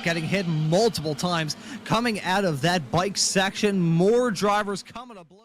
Spec getting hit multiple times coming out of that bike section. More drivers coming to blows.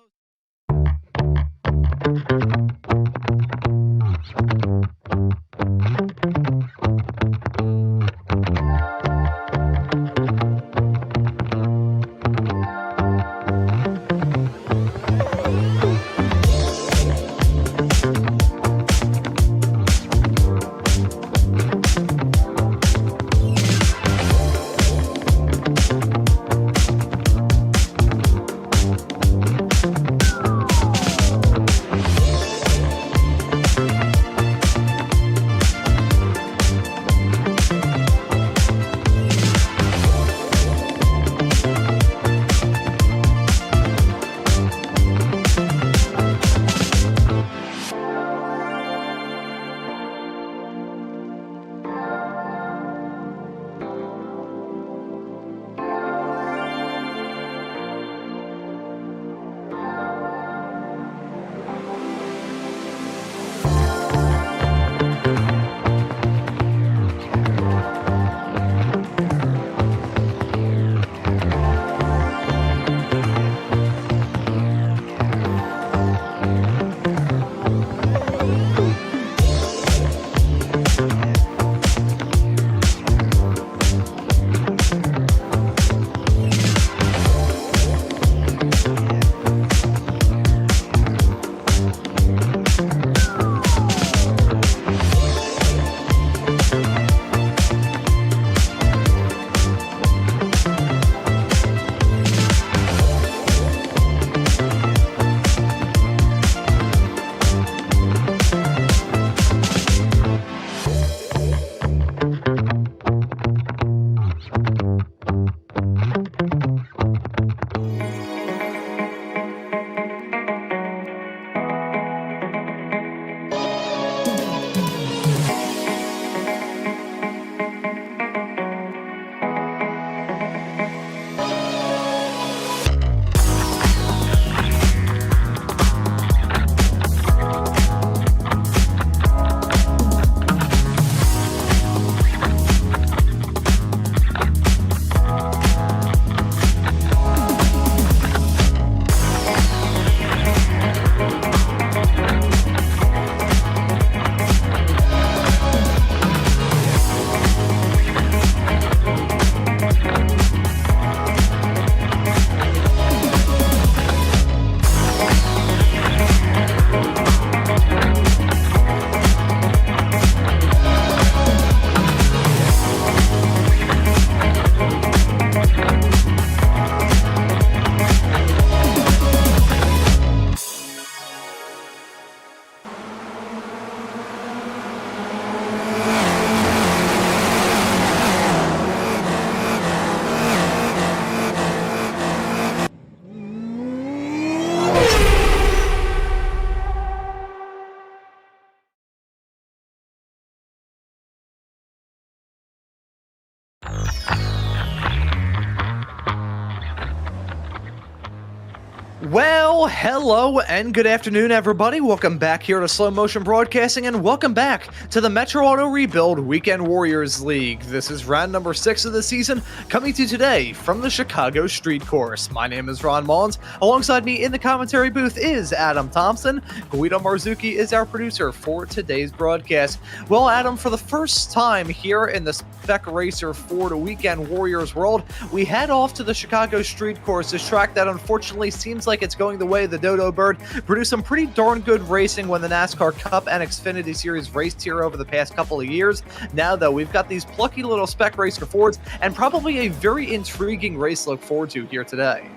Well, hello and good afternoon, everybody. Welcome back here to Slow Motion Broadcasting, and welcome back to the Metro Auto Rebuild Weekend Warriors League. This is round number 6 of the season, coming to you today from the Chicago Street Course. My name is Maunz. Alongside me in the commentary booth is Adam Thompson. Guido Marzucchi is our producer for today's broadcast. Well, Adam, for the first time here in the Spec Racer Ford Weekend Warriors world, we head off to the Chicago Street Course, a track that unfortunately seems like it's going the way of the Dodo Bird. Produced some pretty darn good racing when the NASCAR Cup and Xfinity Series raced here over the past couple of years. Now, though, we've got these plucky little Spec Racer Fords and probably a very intriguing race to look forward to here today.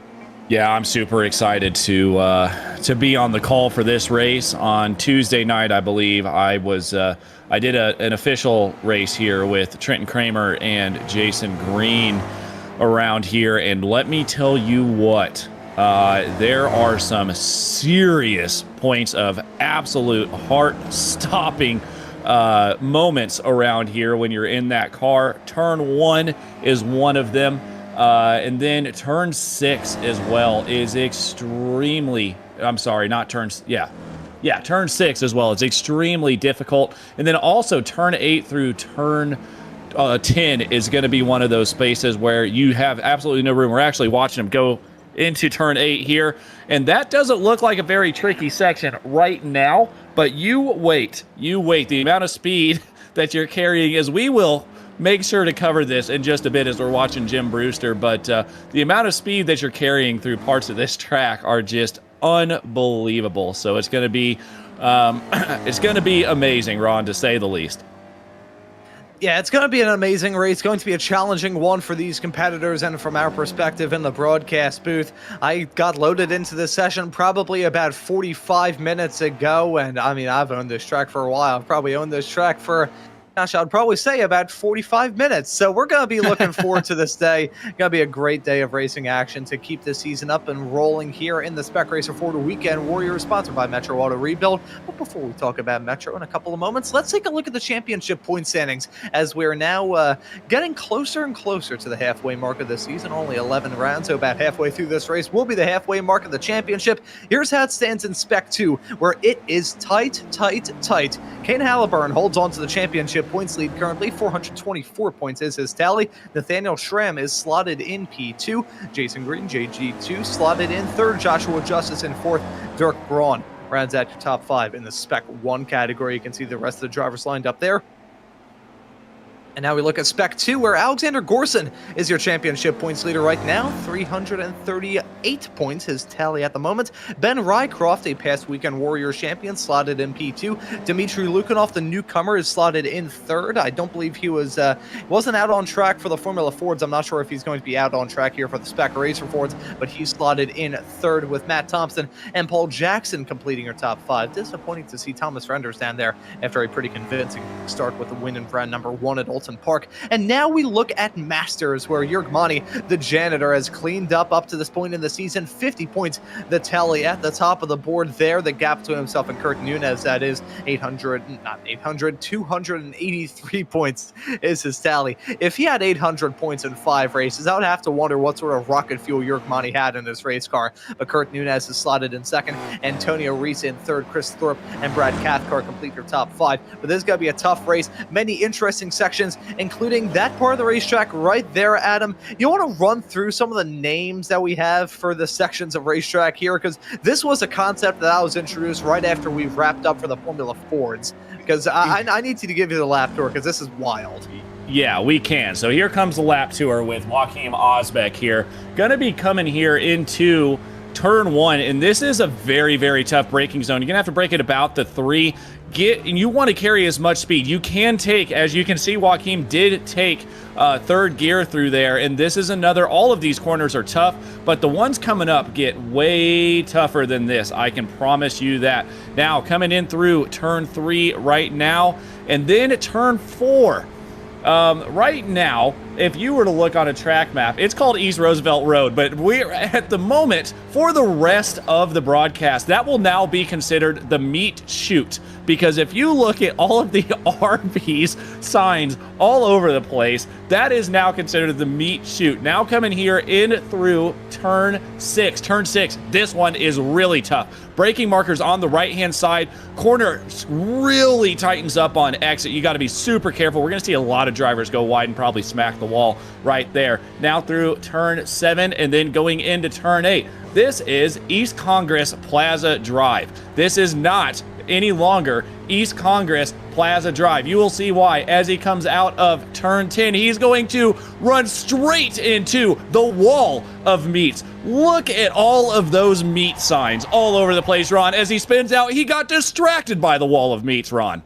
Yeah, I'm super excited to be on the call for this race. On Tuesday night, I believe, I did an official race here with Trenton Kramer and Jason Green around here, and let me tell you what, there are some serious points of absolute heart-stopping moments around here when you're in that car. Turn 1 is one of them. And then turn 6 as well is extremely, I'm sorry, not turns, yeah, turn 6 as well. It's extremely difficult. And then also turn 8 through turn 10 is going to be one of those spaces where you have absolutely no room. We're actually watching him go into turn 8 here, and that doesn't look like a very tricky section right now, but you wait. The amount of speed that you're carrying, as we will make sure to cover this in just a bit as we're watching Jim Brewster, but the amount of speed that you're carrying through parts of this track are just unbelievable. So it's going to be amazing, Ron, to say the least. Yeah, it's going to be an amazing race. Going to be a challenging one for these competitors, and from our perspective in the broadcast booth, I got loaded into this session probably about 45 minutes ago, and I mean, I've owned this track for a while. I've probably owned this track for, gosh, I'd probably say about 45 minutes. So we're going to be looking forward to this day. Going to be a great day of racing action to keep this season up and rolling here in the Spec Racer Ford Weekend Warriors, sponsored by Metro Auto Rebuild. But before we talk about Metro in a couple of moments, let's take a look at the championship point standings, as we're now getting closer and closer to the halfway mark of the season. Only 11 rounds, so about halfway through this race will be the halfway mark of the championship. Here's how it stands in Spec 2, where it is tight. Kane Halliburton holds on to the championship points lead currently. 424 points is his tally. Nathaniel Schramm is slotted in P2. Jason Green, JG2, slotted in third. Joshua Justice in fourth. Dirk Braun rounds out your top 5 in the Spec 1 category. You can see the rest of the drivers lined up there. And now we look at Spec 2, where Alexander Gorson is your championship points leader right now. 338 points, his tally at the moment. Ben Rycroft, a past Weekend Warriors champion, slotted in P2. Dmitry Lukanov, the newcomer, is slotted in third. I don't believe he wasn't out on track for the Formula Fords. I'm not sure if he's going to be out on track here for the Spec Racer Fords, but he's slotted in third, with Matt Thompson and Paul Jackson completing your top 5. Disappointing to see Thomas Renders down there after a pretty convincing start with the win in round number 1 at Alton Park. And now we look at Masters, where Jörg Mani, the janitor, has cleaned up to this point in the season. 50 points, the tally at the top of the board there. The gap between himself and Kurt Nunez, that is 283 points is his tally. If he had 800 points in 5 races, I would have to wonder what sort of rocket fuel Jörg Mani had in this race car. But Kurt Nunez is slotted in second, Antonio Reese in third, Chris Thorpe and Brad Cathcart complete your top 5. But this is going to be a tough race. Many interesting sections, including that part of the racetrack right there, Adam. You want to run through some of the names that we have for the sections of racetrack here, because this was a concept that I was introduced right after we wrapped up for the Formula Fords, because I need to give you the lap tour, because this is wild. Yeah, we can. So here comes the lap tour with Joachim Osbeck here. Going to be coming here into turn 1, and this is a very, very tough braking zone. You're going to have to brake it about the 3. And you want to carry as much speed. You can take, as you can see, Joachim did take third gear through there, and this is another, all of these corners are tough, but the ones coming up get way tougher than this. I can promise you that. Now, coming in through turn 3 right now, and then turn 4. Right now, if you were to look on a track map, it's called East Roosevelt Road, but we're at the moment, for the rest of the broadcast, that will now be considered the meat chute, because if you look at all of the RVs signs all over the place, that is now considered the meat chute. Now coming here in through turn 6. Turn 6, this one is really tough. Braking markers on the right-hand side. Corner really tightens up on exit. You got to be super careful. We're going to see a lot of drivers go wide and probably smack the wall right there. Now through turn 7 and then going into turn 8. This is East Congress Plaza Drive. This is not any longer East Congress Plaza Drive. You will see why as he comes out of turn 10. He's going to run straight into the wall of meats. Look at all of those meat signs all over the place, Ron. As he spins out, he got distracted by the wall of meats, Ron.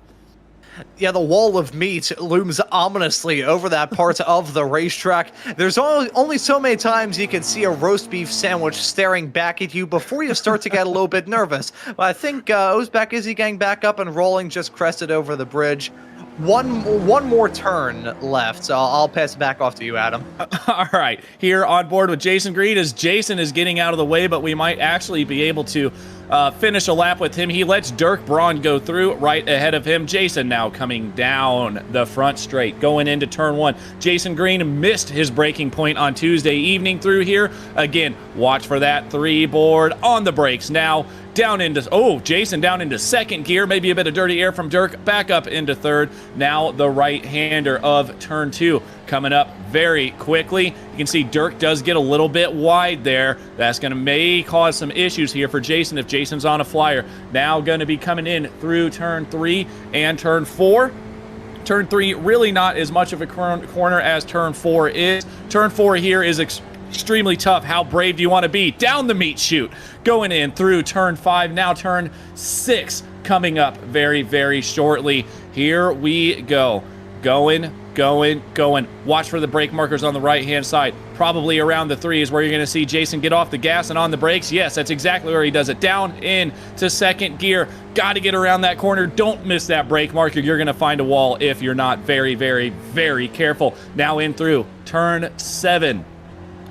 Yeah, the wall of meat looms ominously over that part of the racetrack. There's only so many times you can see a roast beef sandwich staring back at you before you start to get a little bit nervous. But I think Osbeck is getting back up and rolling, just crested over the bridge. One more turn left, so I'll pass it back off to you, Adam. All right, here on board with Jason Green as Jason is getting out of the way, but we might actually be able to finish a lap with him. He lets Dirk Braun go through right ahead of him. Jason now coming down the front straight, going into turn 1. Jason Green missed his braking point on Tuesday evening through here. Again, watch for that 3 board on the brakes now. down into, oh, Jason down into second gear, maybe a bit of dirty air from Dirk, back up into third. Now the right-hander of turn 2 coming up very quickly. You can see Dirk does get a little bit wide there. That's going to may cause some issues here for Jason if Jason's on a flyer. Now going to be coming in through turn 3 and turn 4. Turn 3 really not as much of a corner as turn 4 is. Turn 4 here is extremely tough. How brave do you want to be? Down the meat chute, going in through turn 5. Now turn 6 coming up very, very shortly. Here we go. Going. Watch for the brake markers on the right-hand side. Probably around the 3 is where you're going to see Jason get off the gas and on the brakes. Yes, that's exactly where he does it. Down into second gear. Got to get around that corner. Don't miss that brake marker. You're going to find a wall if you're not very, very, very careful. Now in through turn 7.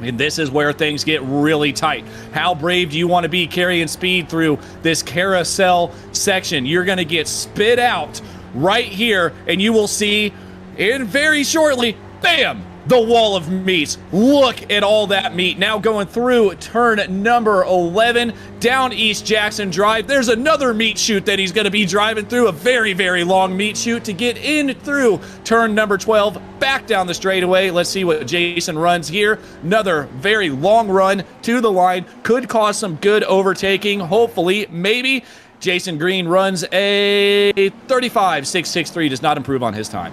And this is where things get really tight. How brave do you want to be carrying speed through this carousel section? You're going to get spit out right here, and you will see in very shortly, bam, the wall of meat. Look at all that meat. Now going through turn number 11, down East Jackson Drive. There's another meat chute that he's going to be driving through, a very, very long meat chute to get in through turn number 12, back down the straightaway. Let's see what Jason runs here. Another very long run to the line. Could cause some good overtaking, hopefully, maybe. Jason Green runs a 35.663, does not improve on his time.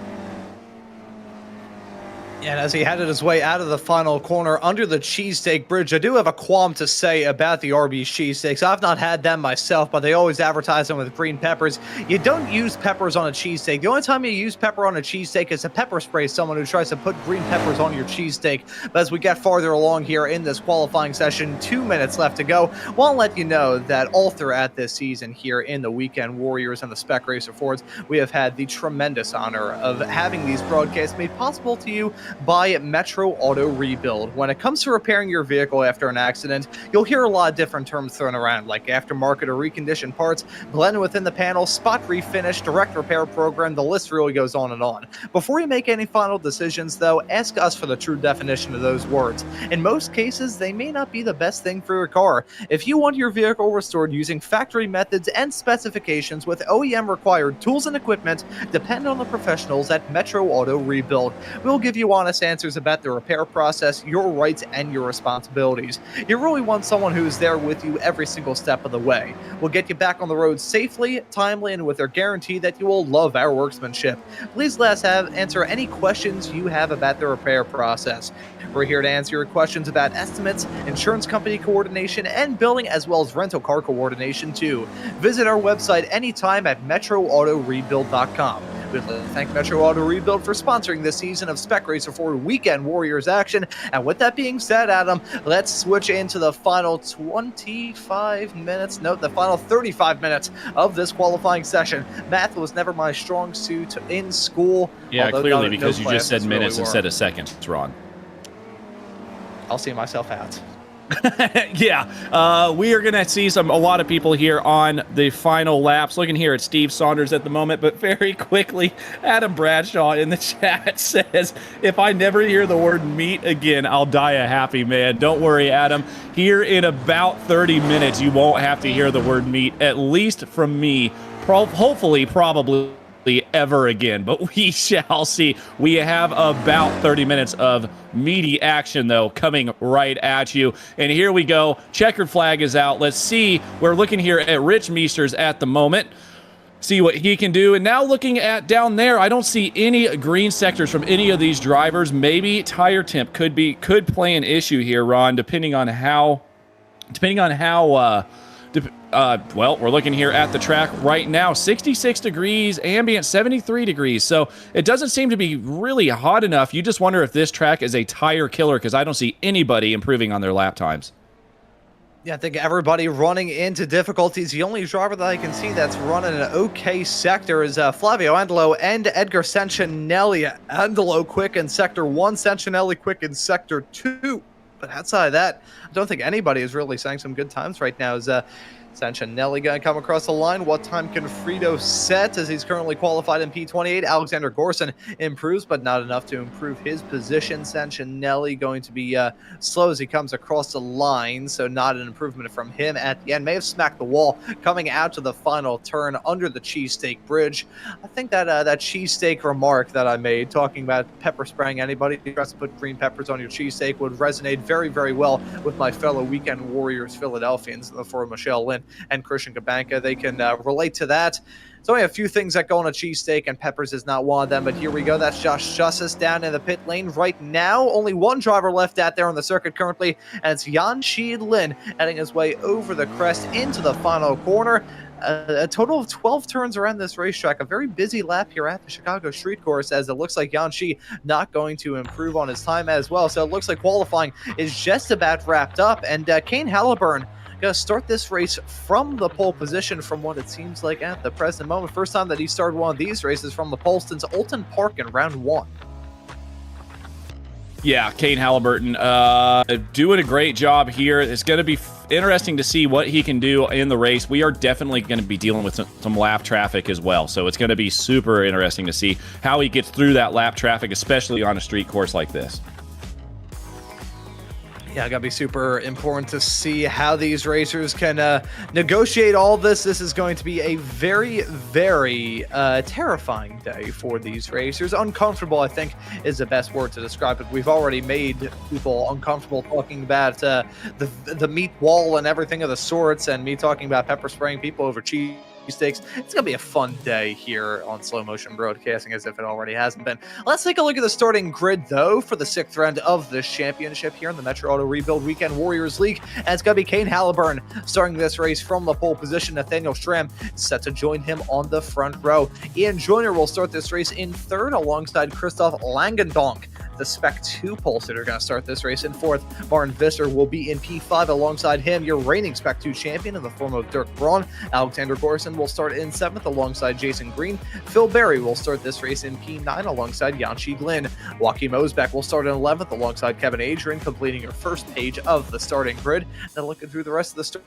And as he headed his way out of the final corner under the cheesesteak bridge, I do have a qualm to say about the Arby's cheesesteaks. I've not had them myself, but they always advertise them with green peppers. You don't use peppers on a cheesesteak. The only time you use pepper on a cheesesteak is to pepper spray someone who tries to put green peppers on your cheesesteak. But as we get farther along here in this qualifying session, 2 minutes left to go, we'll let you know that all throughout this season here in the Weekend Warriors and the Spec Racer Fords, we have had the tremendous honor of having these broadcasts made possible to you by Metro Auto Rebuild. When it comes to repairing your vehicle after an accident, you'll hear a lot of different terms thrown around, like aftermarket or reconditioned parts, blended within the panel, spot refinish, direct repair program. The list really goes on and on. Before you make any final decisions, though, ask us for the true definition of those words. In most cases, they may not be the best thing for your car. If you want your vehicle restored using factory methods and specifications with OEM required tools and equipment, depend on the professionals at Metro Auto Rebuild. We'll give you honest answers about the repair process, your rights, and your responsibilities. You really want someone who's there with you every single step of the way. We'll get you back on the road safely, timely, and with a guarantee that you will love our workmanship. Please let us answer any questions you have about the repair process. We're here to answer your questions about estimates, insurance company coordination, and billing, as well as rental car coordination too. Visit our website anytime at metroautorebuild.com. We'd like to thank Metro Auto Rebuild for sponsoring this season of Spec Racer 4 Weekend Warriors action. And with that being said, Adam, let's switch into the final 25 minutes, no, the final 35 minutes of this qualifying session. Math was never my strong suit in school. Yeah, clearly, because you just said minutes instead of seconds, Ron. I'll see myself out. Yeah, we are going to see a lot of people here on the final laps. Looking here at Steve Saunders at the moment, but very quickly, Adam Bradshaw in the chat says, if I never hear the word meat again, I'll die a happy man. Don't worry, Adam. Here in about 30 minutes, you won't have to hear the word meat, at least from me. Hopefully, probably ever again, but we shall see. We have about 30 minutes of meaty action, though, coming right at you. And here we go. Checkered flag is out. Let's see. We're looking here at Rich Meesters at the moment. See what he can do. And now looking at down there, I don't see any green sectors from any of these drivers. Maybe tire temp could play an issue here, Ron, depending on how well, we're looking here at the track right now, 66 degrees, ambient 73 degrees. So it doesn't seem to be really hot enough. You just wonder if this track is a tire killer, because I don't see anybody improving on their lap times. Yeah, I think everybody running into difficulties. The only driver that I can see that's running an okay sector is Flavio Andelo and Edgar Sancinelli. Andelo quick in Sector 1, Sancinelli quick in Sector 2. But outside of that, I don't think anybody is really saying some good times right now. As Sanchinelli going to come across the line. What time can Frito set as he's currently qualified in P28? Alexander Gorson improves, but not enough to improve his position. Sanchinelli going to be slow as he comes across the line, so not an improvement from him at the end. May have smacked the wall coming out to the final turn under the cheesesteak bridge. I think that that cheesesteak remark that I made talking about pepper spraying anybody who tries to put green peppers on your cheesesteak would resonate very, very well with my fellow Weekend Warriors Philadelphians, the for Michelle Lynn and Christian Kabanka. They can relate to that. There's only a few things that go on a cheesesteak, and peppers is not one of them, but here we go. That's Josh Justice down in the pit lane right now. Only one driver left out there on the circuit currently, and it's Yanxi Lin heading his way over the crest into the final corner. A total of 12 turns around this racetrack, a very busy lap here at the Chicago Street Course, as it looks like Yanxi not going to improve on his time as well. So it looks like qualifying is just about wrapped up, and Kane Halliburton going to start this race from the pole position from what it seems like at the present moment. First time that he started one of these races from the Polston's Alton Park in round 1. Yeah, Kane Halliburton doing a great job here. It's going to be interesting to see what he can do in the race. We are definitely going to be dealing with some lap traffic as well, so it's going to be super interesting to see how he gets through that lap traffic, especially on a street course like this. Yeah, gotta be super important to see how these racers can negotiate all this. This is going to be a very, very terrifying day for these racers. Uncomfortable, I think, is the best word to describe it. We've already made people uncomfortable talking about the meat wall and everything of the sorts, and me talking about pepper spraying people over cheese steaks. It's gonna be a fun day here on Slow Motion Broadcasting, as if it already hasn't been. Let's take a look at the starting grid, though, for the 6th round of this championship here in the Metro Auto Rebuild Weekend Warriors League. And it's gonna be Kane Halliburton starting this race from the pole position. Nathaniel Stram set to join him on the front row. Ian Joyner will start this race in 3rd alongside Christoph Langendonk. The Spec 2 Pulsar are going to start this race in 4th. Martin Visser will be in P5 alongside him, your reigning Spec 2 champion in the form of Dirk Braun. Alexander Gorson will start in 7th alongside Jason Green. Phil Berry will start this race in P9 alongside Yanxi Glynn. Joachim Osbeck will start in 11th alongside Kevin Adrian, completing your first page of the starting grid. Then looking through the rest of the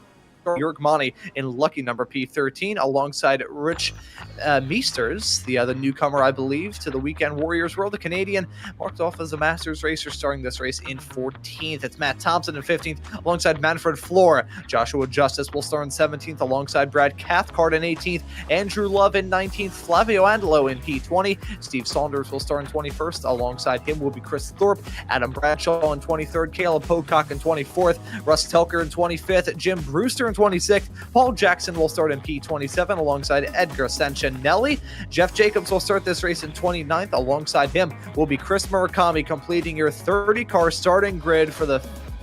Jörg Mani in lucky number P13 alongside Rich Meesters, the newcomer, I believe, to the Weekend Warriors world. The Canadian marked off as a Masters racer, starting this race in 14th. It's Matt Thompson in 15th alongside Manfred Floor. Joshua Justice will start in 17th alongside Brad Cathcart in 18th. Andrew Love in 19th. Flavio Andelo in P20. Steve Saunders will start in 21st. Alongside him will be Chris Thorpe. Adam Bradshaw in 23rd. Caleb Pocock in 24th. Russ Telker in 25th. Jim Brewster in 26th. Paul Jackson will start in P27 alongside Edgar Sanchinelli. Jeff Jacobs will start this race in 29th. Alongside him will be Chris Murakami, completing your 30-car starting grid for the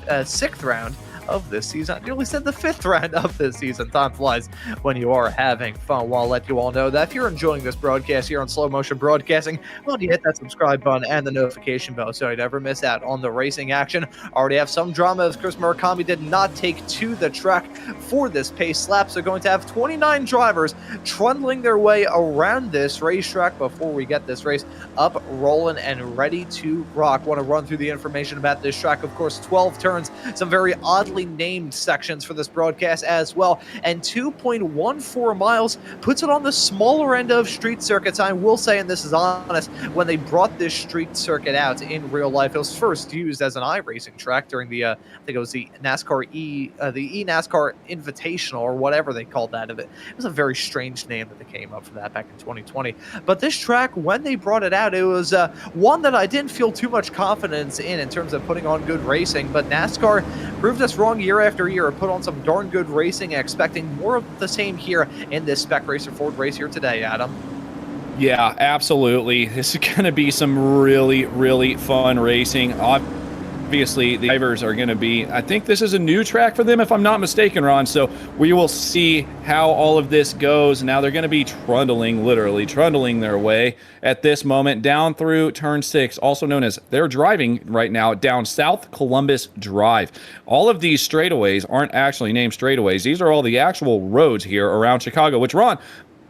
6th round of this season. I nearly said the 5th round of this season. Time flies when you are having fun. Well, I'll let you all know that if you're enjoying this broadcast here on Slow Motion Broadcasting, why don't you hit that subscribe button and the notification bell so you never miss out on the racing action. Already have some drama as Chris Murakami did not take to the track for this pace lap, so going to have 29 drivers trundling their way around this racetrack before we get this race up, rolling, and ready to rock. Want to run through the information about this track. Of course, 12 turns, some very oddly named sections for this broadcast as well, and 2.14 miles puts it on the smaller end of street circuits. I will say, and this is honest, when they brought this street circuit out in real life, it was first used as an iRacing track during the I think it was the NASCAR NASCAR Invitational, or whatever they called that. It was a very strange name that they came up for that back in 2020. But this track, when they brought it out, it was one that I didn't feel too much confidence in terms of putting on good racing, but NASCAR proved us wrong year after year, put on some darn good racing, expecting more of the same here in this Spec Racer Ford race here today, Adam. Yeah, absolutely. This is going to be some really, really fun racing. Obviously, the drivers are going to be, I think this is a new track for them, if I'm not mistaken, Ron. So we will see how all of this goes. Now they're going to be literally trundling their way at this moment down through turn 6, also known as, they're driving right now down South Columbus Drive. All of these straightaways aren't actually named straightaways. These are all the actual roads here around Chicago, which, Ron,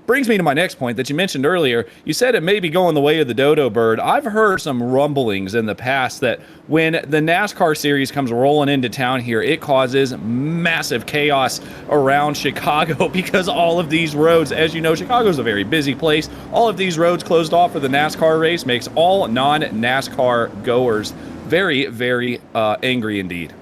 brings me to my next point that you mentioned earlier. You said it may be going the way of the dodo bird. I've heard some rumblings in the past that when the NASCAR series comes rolling into town here, it causes massive chaos around Chicago because all of these roads, as you know, Chicago's a very busy place. All of these roads closed off for the NASCAR race makes all non-NASCAR goers very, very angry indeed.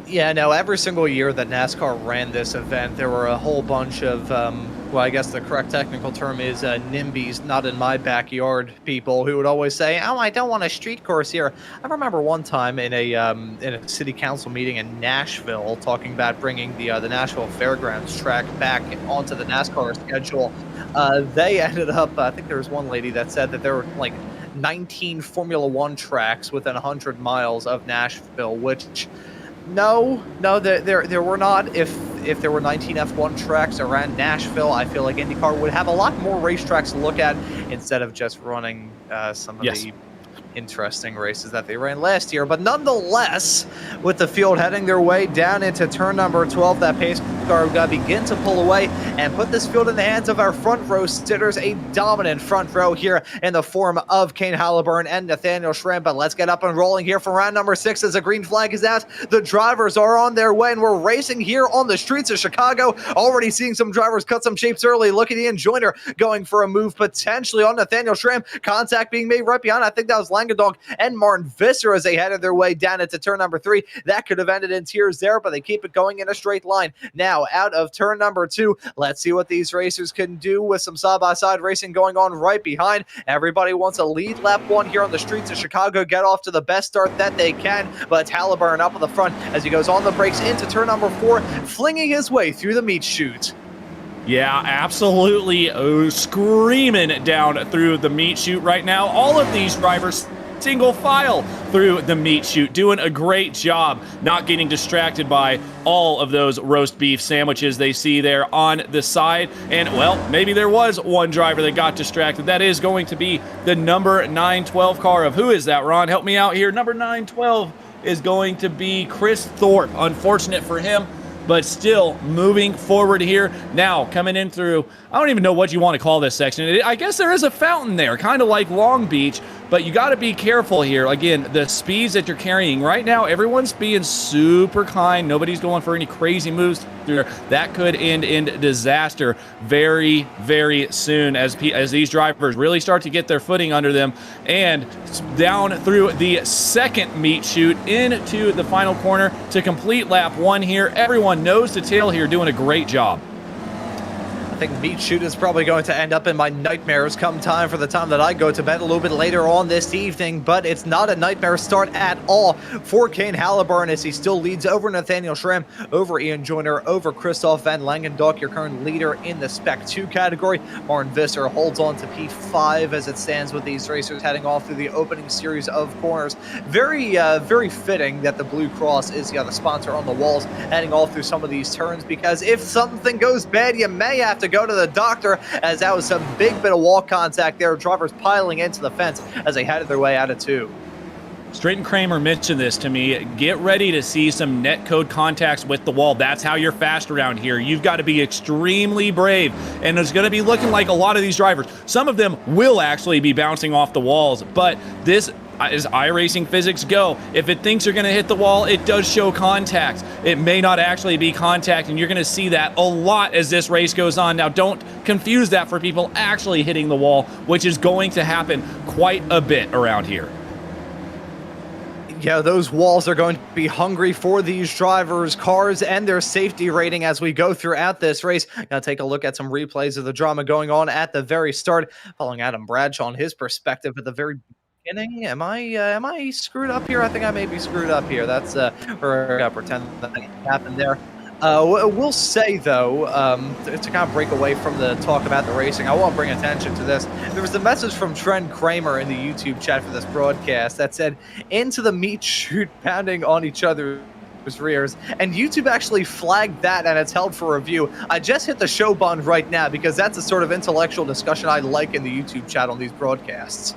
Yeah, no, every single year that NASCAR ran this event, there were a whole bunch of, well, I guess the correct technical term is NIMBYs, not in my backyard people, who would always say, oh, I don't want a street course here. I remember one time in a city council meeting in Nashville talking about bringing the Nashville Fairgrounds track back onto the NASCAR schedule. They ended up, I think there was one lady that said that there were like 19 Formula One tracks within 100 miles of Nashville, which... No, there were not. If there were 19 F1 tracks around Nashville, I feel like IndyCar would have a lot more racetracks to look at instead of just running some of the interesting races that they ran last year. But nonetheless, with the field heading their way down into turn number 12, that pace car got to begin to pull away and put this field in the hands of our front row sitters. A dominant front row here in the form of Kane Halliburton and Nathaniel Schramm. But let's get up and rolling here for round number 6 as the green flag is out. The drivers are on their way, and we're racing here on the streets of Chicago. Already seeing some drivers cut some shapes early. Look at Ian Joyner going for a move potentially on Nathaniel Schramm. Contact being made right behind. I think that was Langendog and Martin Visser as they headed their way down into turn number 3. That could have ended in tears there, but they keep it going in a straight line. Now out of turn number 2, let's see what these racers can do with some side-by-side racing going on right behind. Everybody wants a lead lap 1 here on the streets of Chicago, get off to the best start that they can, but it's Halliburton up on the front as he goes on the brakes into turn number 4, flinging his way through the meat chute. Yeah, absolutely screaming down through the meat chute right now. All of these drivers single file through the meat chute, doing a great job not getting distracted by all of those roast beef sandwiches they see there on the side. And well, maybe there was one driver that got distracted. That is going to be the number 912 car of, who is that, Ron? Help me out here. Number 912 is going to be Chris Thorpe. Unfortunate for him, but still moving forward here. Now coming in through, I don't even know what you want to call this section. I guess there is a fountain there, kind of like Long Beach, but you got to be careful here. Again, the speeds that you're carrying right now, everyone's being super kind. Nobody's going for any crazy moves through there. That could end in disaster very, very soon as these drivers really start to get their footing under them. And down through the second meat chute into the final corner to complete lap 1 here. Everyone nose to tail here, doing a great job. I think meat chute is probably going to end up in my nightmares come time for the time that I go to bed a little bit later on this evening, but it's not a nightmare start at all for Kane Halliburton as he still leads over Nathaniel Schramm, over Ian Joyner, over Christoph Van Langendonk, your current leader in the Spec 2 category. Martin Visser holds on to P5 as it stands with these racers heading off through the opening series of corners. Very fitting that the Blue Cross is the sponsor on the walls heading off through some of these turns, because if something goes bad, you may have to go to the doctor, as that was some big bit of wall contact there. Drivers piling into the fence as they headed their way out of 2. Straight Kramer mentioned this to me. Get ready to see some net code contacts with the wall. That's how you're fast around here. You've got to be extremely brave, and it's going to be looking like a lot of these drivers, some of them will actually be bouncing off the walls, but this, as iRacing physics go, if it thinks you're going to hit the wall, it does show contact. It may not actually be contact, and you're going to see that a lot as this race goes on. Now, don't confuse that for people actually hitting the wall, which is going to happen quite a bit around here. Yeah, those walls are going to be hungry for these drivers' cars and their safety rating as we go throughout this race. Now take a look at some replays of the drama going on at the very start, following Adam Bradshaw on his perspective at the very beginning. Am I screwed up here? I think I may be screwed up here. That's we're gonna pretend that happened there. We'll say, though, to kind of break away from the talk about the racing, I want to bring attention to this. There was a message from Trent Kramer in the YouTube chat for this broadcast that said, into the meat chute, pounding on each other's rears, and YouTube actually flagged that, and it's held for review. I just hit the show button right now because that's the sort of intellectual discussion I like in the YouTube chat on these broadcasts.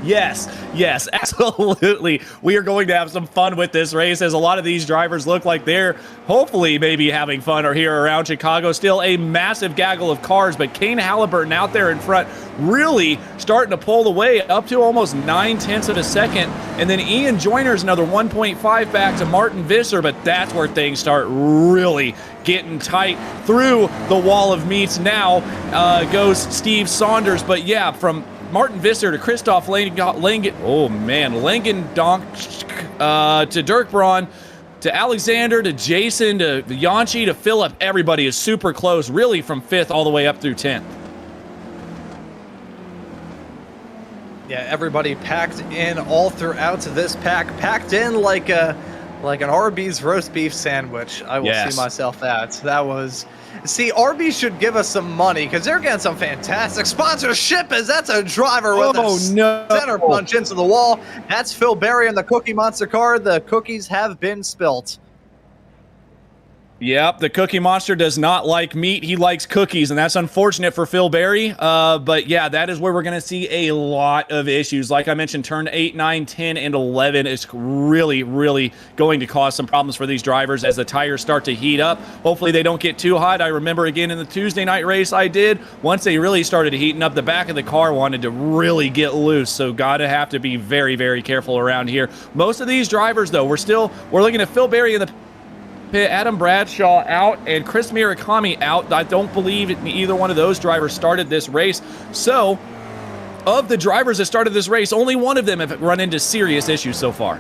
Yes, absolutely. We are going to have some fun with this race, as a lot of these drivers look like they're hopefully maybe having fun or here around Chicago. Still a massive gaggle of cars, but Kane Halliburton out there in front really starting to pull away up to almost 9/10 of a second. And then Ian Joyner's another 1.5 back to Martin Visser, but that's where things start really getting tight. Through the wall of meats now goes Steve Saunders, but yeah, from Martin Visser to Christoph Langendonk to Dirk Braun to Alexander to Jason to Yanchi to Philip. Everybody is super close, really from 5th all the way up through 10th. Yeah, everybody packed in all throughout this pack, packed in like an Arby's roast beef sandwich. I will see myself at. That was... See, Arby's should give us some money because they're getting some fantastic sponsorship, as that's a driver with a center punch into the wall. That's Phil Berry in the Cookie Monster car. The cookies have been spilt. Yep, the Cookie Monster does not like meat. He likes cookies, and that's unfortunate for Phil Berry. But yeah, that is where we're going to see a lot of issues. Like I mentioned, turn 8, 9, 10, and 11 is really, really going to cause some problems for these drivers as the tires start to heat up. Hopefully they don't get too hot. I remember again in the Tuesday night race I did, once they really started heating up, the back of the car wanted to really get loose. So gotta have to be very, very careful around here. Most of these drivers, though, we're looking at Phil Berry in the pit, Adam Bradshaw out, and Chris Murakami out. I don't believe either one of those drivers started this race. So, of the drivers that started this race, only one of them have run into serious issues so far.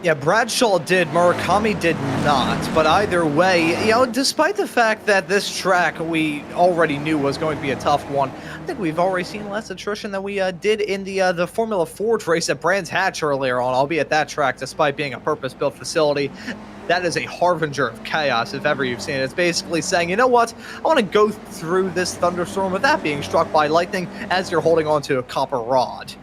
Yeah, Bradshaw did, Murakami did not, but either way, you know, despite the fact that this track we already knew was going to be a tough one, I think we've already seen less attrition than we did in the Formula Ford race at Brands Hatch earlier on, albeit that track, despite being a purpose-built facility, that is a harbinger of chaos if ever you've seen it. It's basically saying, you know what, I want to go through this thunderstorm without being struck by lightning as you're holding onto a copper rod.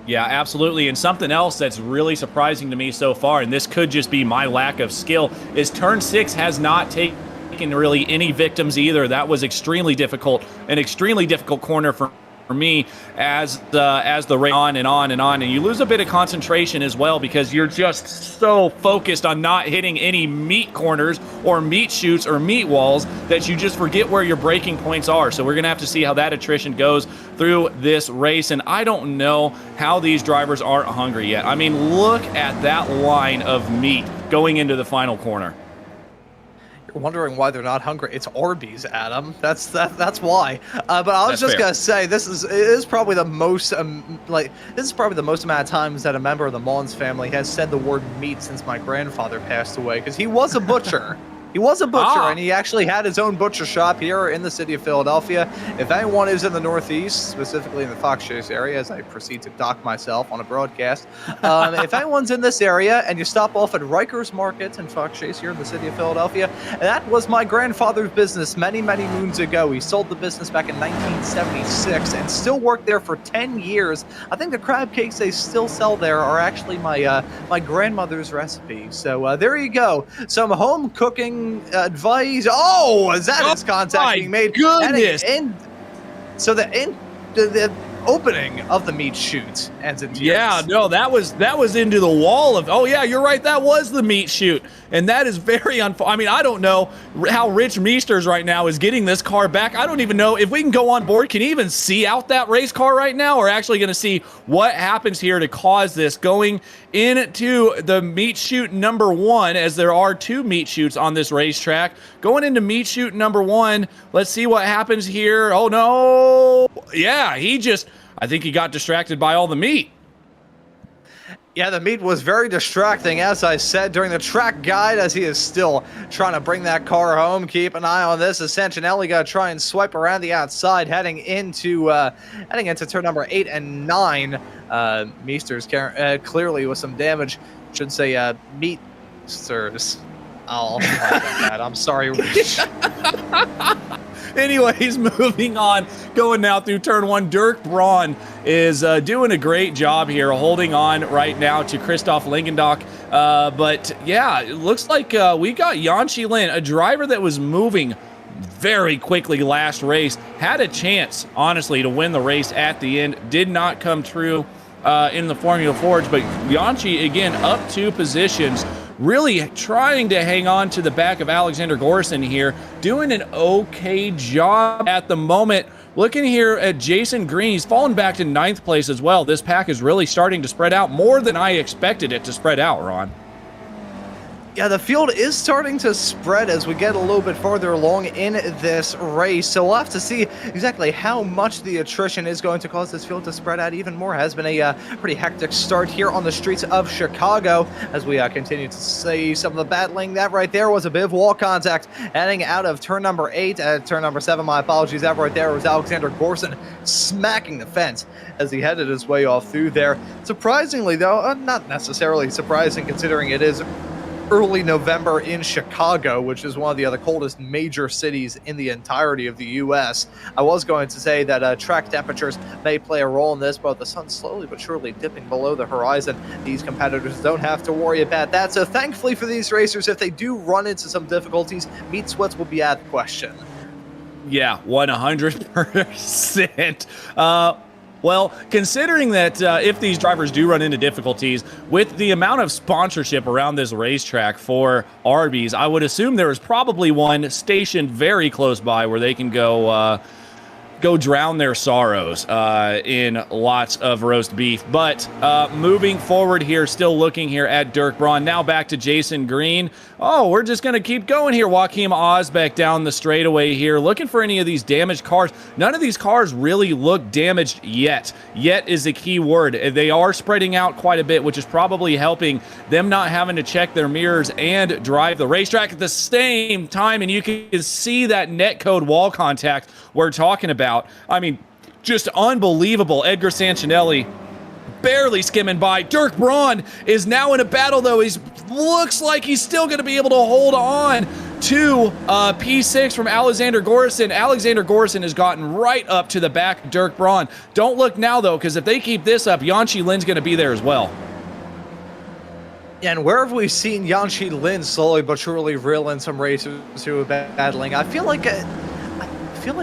Yeah, absolutely. And something else that's really surprising to me so far, and this could just be my lack of skill, is turn 6 has not taken really any victims either. That was extremely difficult, an extremely difficult corner for me as the race on and on and on, and you lose a bit of concentration as well because you're just so focused on not hitting any meat corners or meat chutes or meat walls that you just forget where your braking points are. So we're gonna have to see how that attrition goes through this race, and I don't know how these drivers aren't hungry yet. I mean, look at that line of meat going into the final corner. Wondering why they're not hungry. It's Arby's, Adam. That's why. But I was just gonna say, this is probably the most this is probably the most amount of times that a member of the Maunz family has said the word meat since my grandfather passed away, because he was a butcher. He was a butcher, and he actually had his own butcher shop here in the city of Philadelphia. If anyone is in the Northeast, specifically in the Fox Chase area, as I proceed to dock myself on a broadcast, if anyone's in this area and you stop off at Rikers Market in Fox Chase here in the city of Philadelphia, that was my grandfather's business many, many moons ago. He sold the business back in 1976 and still worked there for 10 years. I think the crab cakes they still sell there are actually my my grandmother's recipe. So there you go. Some home cooking advice. Oh, is that contact being made? Goodness. So the opening of the meat chute ends in tears. Yeah, no, that was into the wall of. Oh yeah, you're right. That was the meat chute, and that is very I mean, I don't know how Rich Meesters right now is getting this car back. I don't even know if we can go on board. Can you even see out that race car right now? We're actually going to see what happens here to cause this going into the meat chute number 1, as there are 2 meat chutes on this racetrack. Going into meat chute number 1, let's see what happens here. Oh no, yeah, I think he got distracted by all the meat. Yeah, the meat was very distracting, as I said, during the track guide, as he is still trying to bring that car home. Keep an eye on this. Ascensionelli got to try and swipe around the outside, heading into turn number 8 and 9. Meesters clearly with some damage. Should say Meesters. I'll that. I'm sorry, Rich. Anyways, moving on, going now through turn 1. Dirk Braun is doing a great job here, holding on right now to Christoph Langendonk. But yeah, it looks like we got Yanchi Lin, a driver that was moving very quickly last race. Had a chance, honestly, to win the race at the end. Did not come true in the Formula Forge, but Bianchi, again, up 2 positions, really trying to hang on to the back of Alexander Gorson here, doing an okay job at the moment. Looking here at Jason Green, he's fallen back to 9th place as well. This pack is really starting to spread out more than I expected it to spread out, Ron. Yeah, the field is starting to spread as we get a little bit farther along in this race. So we'll have to see exactly how much the attrition is going to cause this field to spread out even more. It has been a pretty hectic start here on the streets of Chicago as we continue to see some of the battling. That right there was a bit of wall contact heading out of turn number 8. Turn number 7, my apologies. That right there was Alexander Gorson smacking the fence as he headed his way off through there. Surprisingly, though, not necessarily surprising considering it is early November in Chicago, which is one of the other coldest major cities in the entirety of the U.S. I was going to say that track temperatures may play a role in this, but the sun's slowly but surely dipping below the horizon. These competitors don't have to worry about that. So thankfully for these racers, if they do run into some difficulties, meat sweats will be out of the question. Yeah, 100%. Well, considering that if these drivers do run into difficulties, with the amount of sponsorship around this racetrack for Arby's, I would assume there is probably one stationed very close by where they can go drown their sorrows in lots of roast beef. But moving forward here, still looking here at Dirk Braun. Now back to Jason Green. Oh, we're just going to keep going here. Joachim Osbeck down the straightaway here, looking for any of these damaged cars. None of these cars really look damaged yet. Yet is the key word. They are spreading out quite a bit, which is probably helping them not having to check their mirrors and drive the racetrack at the same time. And you can see that netcode wall contact we're talking about. I mean, just unbelievable. Edgar Sancinelli barely skimming by. Dirk Braun is now in a battle, though. He looks like he's still going to be able to hold on to P6 from Alexander Gorson. Alexander Gorson has gotten right up to the back of Dirk Braun. Don't look now, though, because if they keep this up, Yanchi Lin's going to be there as well. And where have we seen Yanchi Lin slowly but surely reel in some racers who are battling? I feel like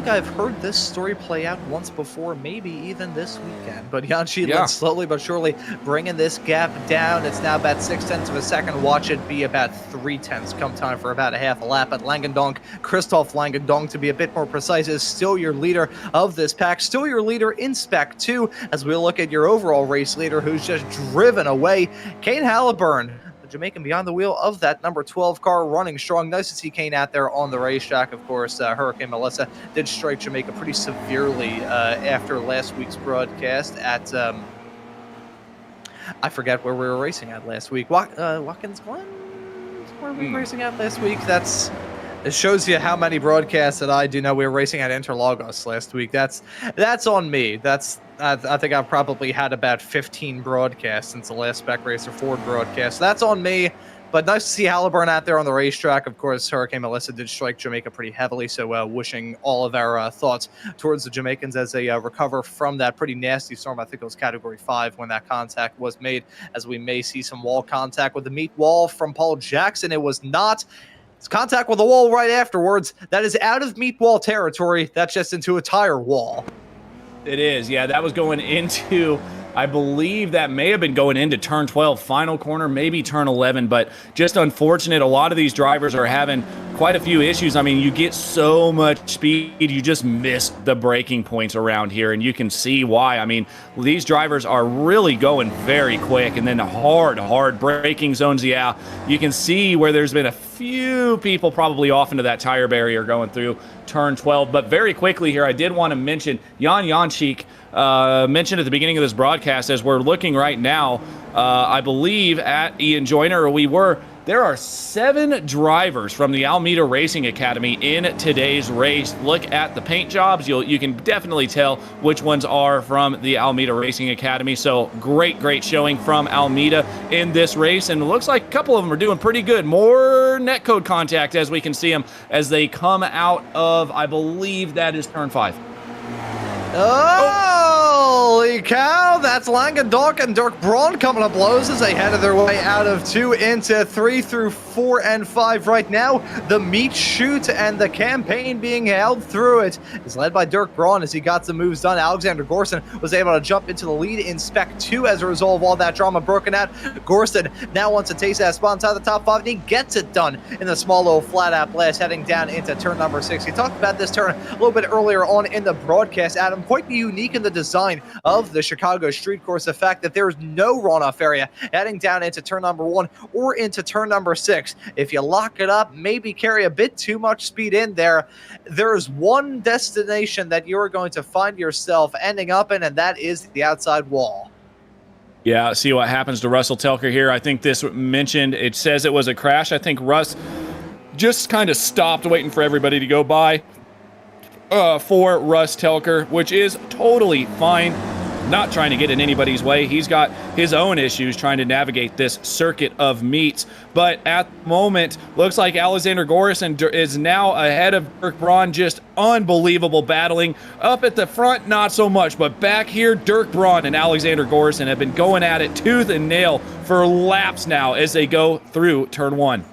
I've heard this story play out once before, maybe even this weekend. But Yanchi Lin slowly but surely bringing this gap down. It's now about 0.6 of a second. Watch it be about 0.3 come time for about a half a lap. But Langendonk, Christoph Langendonk, to be a bit more precise, is still your leader of this pack. Still your leader in Spec 2, as we look at your overall race leader, who's just driven away. Kane Halliburton, Jamaican behind the wheel of that number 12 car, running strong. Nice to see Kane out there on the racetrack. Of course, Hurricane Melissa did strike Jamaica pretty severely after last week's broadcast at, I forget where we were racing at last week. Watkins Glen? Where were we racing at last week? It shows you how many broadcasts that I do know. We were racing at Interlagos last week. That's on me. I think I've probably had about 15 broadcasts since the last Spec Racer Ford broadcast. That's on me, but nice to see Halliburton out there on the racetrack. Of course, Hurricane Melissa did strike Jamaica pretty heavily, so wishing all of our thoughts towards the Jamaicans as they recover from that pretty nasty storm. I think it was Category 5 when that contact was made, as we may see some wall contact with the meat wall from Paul Jackson. It was not. It's contact with the wall right afterwards. That is out of meat wall territory. That's just into a tire wall. It is, yeah. That was going into, I believe that may have been going into turn 12, final corner, maybe turn 11, but just unfortunate. A lot of these drivers are having quite a few issues. I mean, you get so much speed, you just miss the braking points around here, and you can see why. I mean, these drivers are really going very quick, and then hard braking zones. Yeah, you can see where there's been a few people probably off into that tire barrier going through turn 12. But very quickly here, I did want to mention Jan Janchik, mentioned at the beginning of this broadcast, as we're looking right now, I believe at Ian Joyner, there are 7 drivers from the Alameda Racing Academy in today's race. Look at the paint jobs. You can definitely tell which ones are from the Alameda Racing Academy. So great showing from Alameda in this race. And it looks like a couple of them are doing pretty good. More netcode contact as we can see them as they come out of, I believe that is turn 5. Holy cow, that's Langendonk and Dirk Braun coming up blows as they headed their way out of 2 into 3 through 4. 4 and 5 right now. The meat shoot and the campaign being held through it is led by Dirk Braun as he got some moves done. Alexander Gorson was able to jump into the lead in Spec 2 as a result of all that drama broken out. Gorson now wants to taste that spot inside the top 5, and he gets it done in the small little flat out blast heading down into turn number 6. We talked about this turn a little bit earlier on in the broadcast, Adam. Quite unique in the design of the Chicago street course, the fact that there's no runoff area heading down into turn number 1 or into turn number 6. If you lock it up, maybe carry a bit too much speed in there, there's one destination that you're going to find yourself ending up in, and that is the outside wall. Yeah, see what happens to Russell Telker here. I think this mentioned, it says it was a crash. I think Russ just kind of stopped waiting for everybody to go by for Russ Telker, which is totally fine. Not trying to get in anybody's way. He's got his own issues trying to navigate this circuit of meets. But at the moment, looks like Alexander Gorson is now ahead of Dirk Braun. Just unbelievable battling. Up at the front, not so much. But back here, Dirk Braun and Alexander Gorson have been going at it tooth and nail for laps now as they go through turn 1.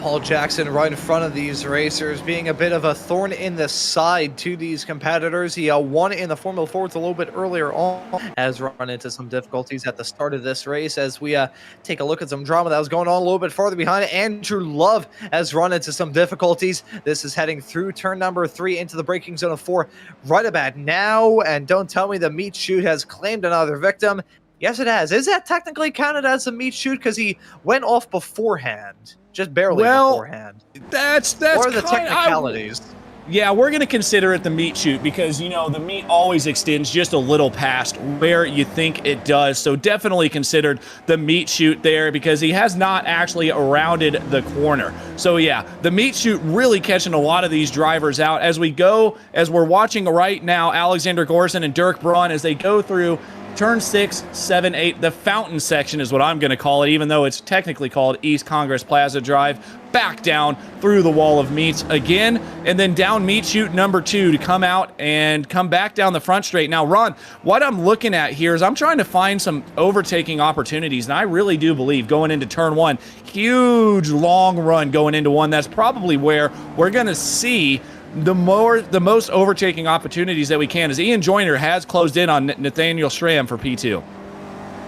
Paul Jackson right in front of these racers, being a bit of a thorn in the side to these competitors. He won in the Formula Fords a little bit earlier on, has run into some difficulties at the start of this race. As we take a look at some drama that was going on a little bit farther behind it, Andrew Love has run into some difficulties. This is heading through turn number 3 into the braking zone of 4 right about now. And don't tell me the meat chute has claimed another victim. Yes, it has. Is that technically counted as a meat chute because he went off beforehand? Just barely beforehand. That's what are the technicalities? Yeah, we're going to consider it the meat chute because, you know, the meat always extends just a little past where you think it does. So definitely considered the meat chute there because he has not actually rounded the corner. So yeah, the meat chute really catching a lot of these drivers out as we're watching right now, Alexander Gorson and Dirk Braun as they go through turn 6, 7, 8, the fountain section is what I'm going to call it, even though it's technically called East Congress Plaza Drive. Back down through the wall of meats again, and then down meat chute number 2 to come out and come back down the front straight. Now, Ron, what I'm looking at here is I'm trying to find some overtaking opportunities, and I really do believe going into turn 1, huge long run going into 1, that's probably where we're going to see the most overtaking opportunities that we can, as Ian Joyner has closed in on Nathaniel Schramm for P2.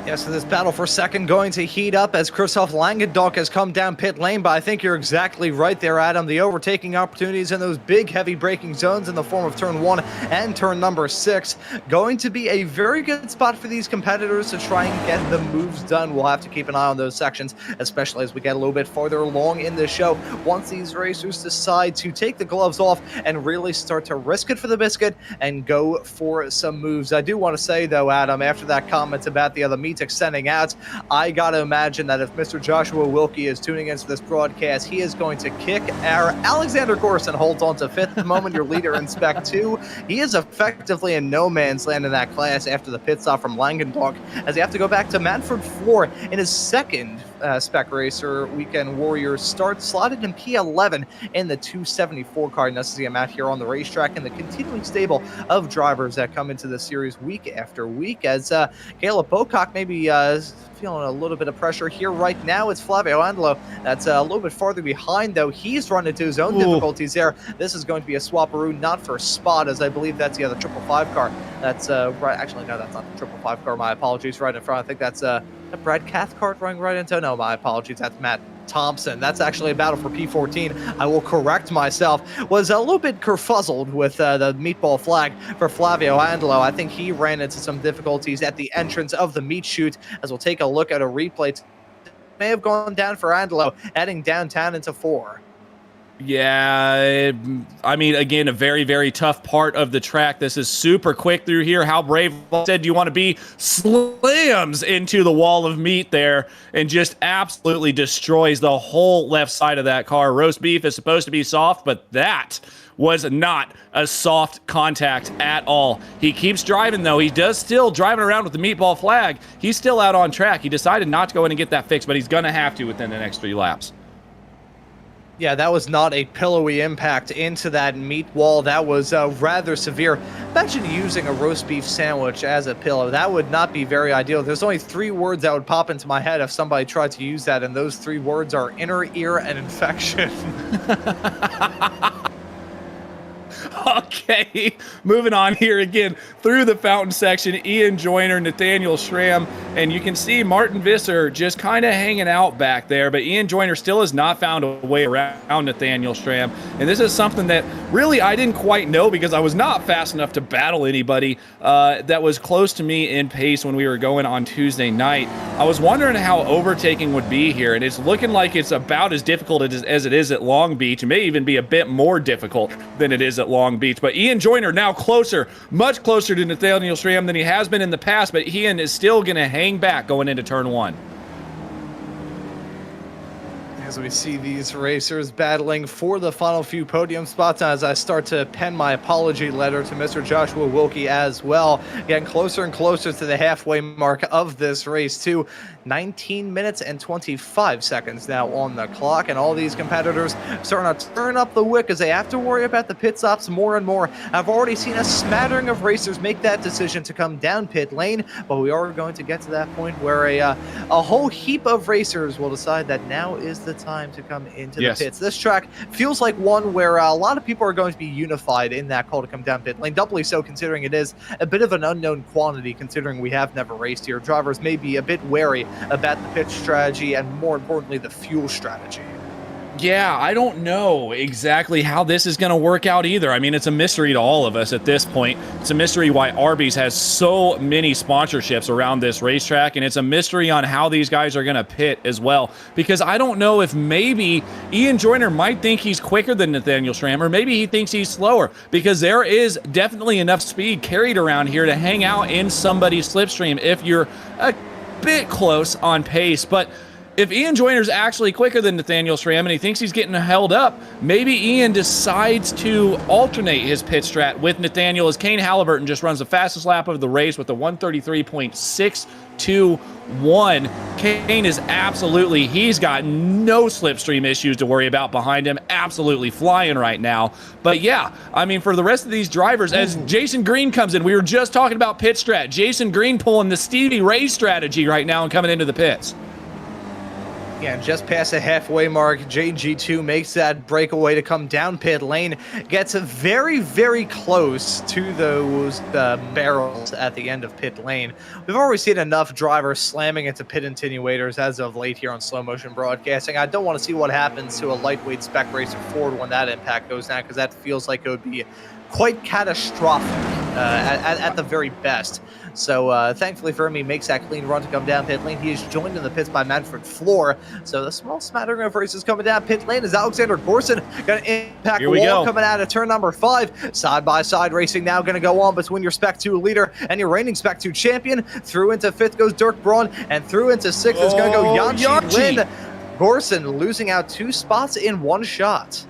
Yeah, so this battle for second going to heat up as Christoph Langendonk has come down pit lane, but I think you're exactly right there, Adam. The overtaking opportunities in those big, heavy braking zones in the form of turn 1 and turn number 6 going to be a very good spot for these competitors to try and get the moves done. We'll have to keep an eye on those sections, especially as we get a little bit farther along in the show. Once these racers decide to take the gloves off and really start to risk it for the biscuit and go for some moves. I do want to say, though, Adam, after that comment about the other meets extending out, I gotta imagine that if Mr. Joshua Wilkie is tuning into this broadcast, he is going to kick our Alexander Gorson holds on to 5th at the moment, your leader in Spec 2. He is effectively in no man's land in that class after the pit stop from Langendonk, as he have to go back to Manfred Floor in his second Spec Racer Weekend Warriors start, slotted in P11 in the 274 car. And this is the amount here on the racetrack and the continuing stable of drivers that come into the series week after week, as Caleb Bocock maybe feeling a little bit of pressure here right now. It's Flavio Andelo that's a little bit farther behind, though. He's run into his own difficulties there. This is going to be a swaparoo, not for spot, as I believe that's the other 555 car. That's right. Actually, no, that's not the 555 car. My apologies. Right in front. I think that's a Brad Cathcart running right into. No, my apologies. That's Matt Thompson. That's actually a battle for P14. I will correct myself. Was a little bit kerfuzzled with the meatball flag for Flavio Andelo. I think he ran into some difficulties at the entrance of the meat chute, as we'll take a look at a replay. May have gone down for Andelo, heading downtown into 4. Yeah, I mean, again, a very, very tough part of the track. This is super quick through here. How brave said you want to be, slams into the wall of meat there and just absolutely destroys the whole left side of that car. Roast beef is supposed to be soft, but that was not a soft contact at all. He keeps driving, though. He does still driving around with the meatball flag. He's still out on track. He decided not to go in and get that fixed, but he's going to have to within the next 3 laps. Yeah, that was not a pillowy impact into that meat wall. That was rather severe. Imagine using a roast beef sandwich as a pillow. That would not be very ideal. There's only 3 words that would pop into my head if somebody tried to use that, and those 3 words are inner ear and infection. Okay, moving on here again through the fountain section. Ian Joyner, Nathaniel Schramm, and you can see Martin Visser just kind of hanging out back there, but Ian Joyner still has not found a way around Nathaniel Schramm. And this is something that really I didn't quite know because I was not fast enough to battle anybody that was close to me in pace when we were going on Tuesday night. I was wondering how overtaking would be here, and it's looking like it's about as difficult as it is at Long Beach. It may even be a bit more difficult than it is at Long Beach. But Ian Joyner now closer, much closer to Nathaniel Schramm than he has been in the past, but Ian is still going to hang back going into turn 1. As we see these racers battling for the final few podium spots, as I start to pen my apology letter to Mr. Joshua Wilkie as well, getting closer and closer to the halfway mark of this race too. 19 minutes and 25 seconds now on the clock, and all these competitors starting to turn up the wick as they have to worry about the pit stops more and more. I've already seen a smattering of racers make that decision to come down pit lane, but we are going to get to that point where a whole heap of racers will decide that now is the time to come into the pits. This track feels like one where a lot of people are going to be unified in that call to come down pit lane, doubly so considering it is a bit of an unknown quantity, considering we have never raced here. Drivers may be a bit wary about the pitch strategy and, more importantly, the fuel strategy. Yeah, I don't know exactly how this is going to work out either. I mean, it's a mystery to all of us at this point. It's a mystery why Arby's has so many sponsorships around this racetrack, and it's a mystery on how these guys are going to pit as well, because I don't know if maybe Ian Joyner might think he's quicker than Nathaniel Schramm, or maybe he thinks he's slower, because there is definitely enough speed carried around here to hang out in somebody's slipstream if you're a bit close on pace. But if Ian Joyner's actually quicker than Nathaniel Schramm and he thinks he's getting held up, maybe Ian decides to alternate his pit strat with Nathaniel, as Kane Halliburton just runs the fastest lap of the race with a 133.621. Kane is absolutely, he's got no slipstream issues to worry about behind him, absolutely flying right now. But yeah, I mean, for the rest of these drivers, as Jason Green comes in, we were just talking about pit strat. Jason Green pulling the Stevie Ray strategy right now and coming into the pits. Yeah, just past the halfway mark, JG2 makes that breakaway to come down pit lane, gets very, very close to those barrels at the end of pit lane. We've already seen enough drivers slamming into pit attenuators as of late here on slow motion broadcasting. I don't want to see what happens to a lightweight Spec racer Ford when that impact goes down, because that feels like it would be quite catastrophic at the very best. So thankfully for him, he makes that clean run to come down pit lane. He is joined in the pits by Manfred Floor. So the small smattering of races coming down pit lane is Alexander Gorson going to impact the wall coming out of turn number 5. Side-by-side racing now going to go on between your Spec 2 leader and your reigning Spec 2 champion. Through into 5th goes Dirk Braun, and through into 6th is going to go Yanchi Lin. Gorson losing out 2 spots in one shot.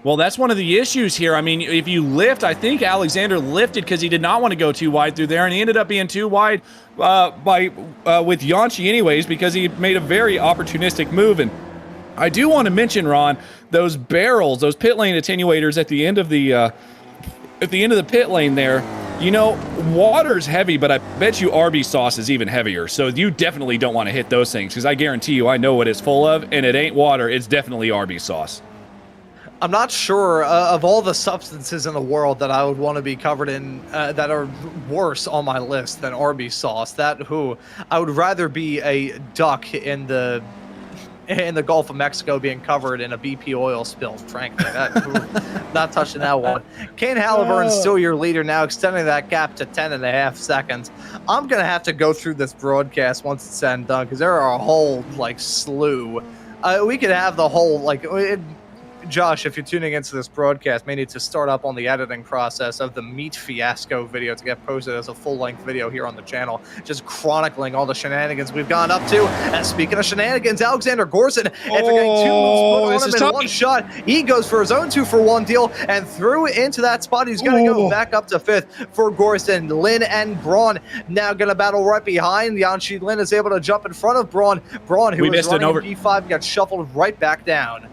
Well, that's one of the issues here. I mean, if you lift, I think Alexander lifted because he did not want to go too wide through there, and he ended up being too wide with Yanchi anyways, because he made a very opportunistic move. And I do want to mention, Ron, those barrels, those pit lane attenuators at the end of the pit lane there. You know, water's heavy, but I bet you Arby's sauce is even heavier. So you definitely don't want to hit those things, because I guarantee you I know what it's full of, and it ain't water. It's definitely Arby's sauce. I'm not sure of all the substances in the world that I would want to be covered in that are worse on my list than Arby's sauce. I would rather be a duck in the Gulf of Mexico being covered in a BP oil spill, frankly. Not touching that one. Kane Halliburton's still your leader now, extending that gap to 10.5 seconds. I'm going to have to go through this broadcast once it's said and done, because there are a whole, slew. We could have the whole, Josh, if you're tuning into this broadcast, may need to start up on the editing process of the meat fiasco video to get posted as a full-length video here on the channel, just chronicling all the shenanigans we've gone up to. And speaking of shenanigans, Alexander Gorson, after getting 2 moves put on him in one shot, he goes for his own 2-for-1 deal and through into that spot. He's going to go back up to 5th for Gorson. Lin and Braun now going to battle right behind. Yanchi Lin is able to jump in front of Braun. Braun, who was running P5, got shuffled right back down.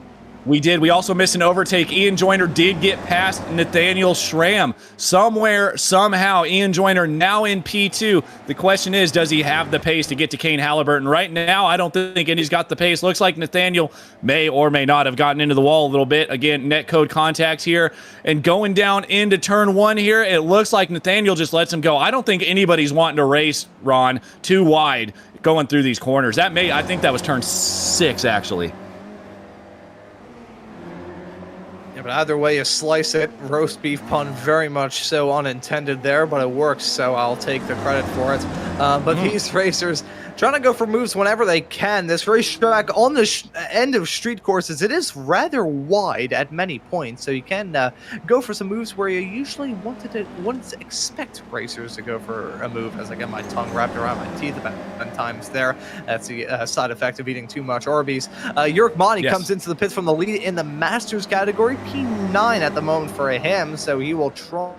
We did. We also missed an overtake. Ian Joyner did get past Nathaniel Schramm. Somewhere, somehow, Ian Joyner now in P2. The question is, does he have the pace to get to Kane Halliburton? Right now, I don't think he's got the pace. Looks like Nathaniel may or may not have gotten into the wall a little bit. Again, netcode contacts here. And going down into turn 1 here, it looks like Nathaniel just lets him go. I don't think anybody's wanting to race, Ron, too wide going through these corners. I think that was turn 6, actually. Yeah, but either way you slice it, roast beef pun very much so unintended there, but it works, so I'll take the credit for it. But these racers trying to go for moves whenever they can. This racetrack on the end of street courses, it is rather wide at many points, so you can go for some moves where you usually wouldn't expect racers to go for a move. As I get my tongue wrapped around my teeth about 10 times there. That's the side effect of eating too much Arby's. Jörg Monty comes into the pits from the lead in the Masters category. P9 at the moment for him, so he will try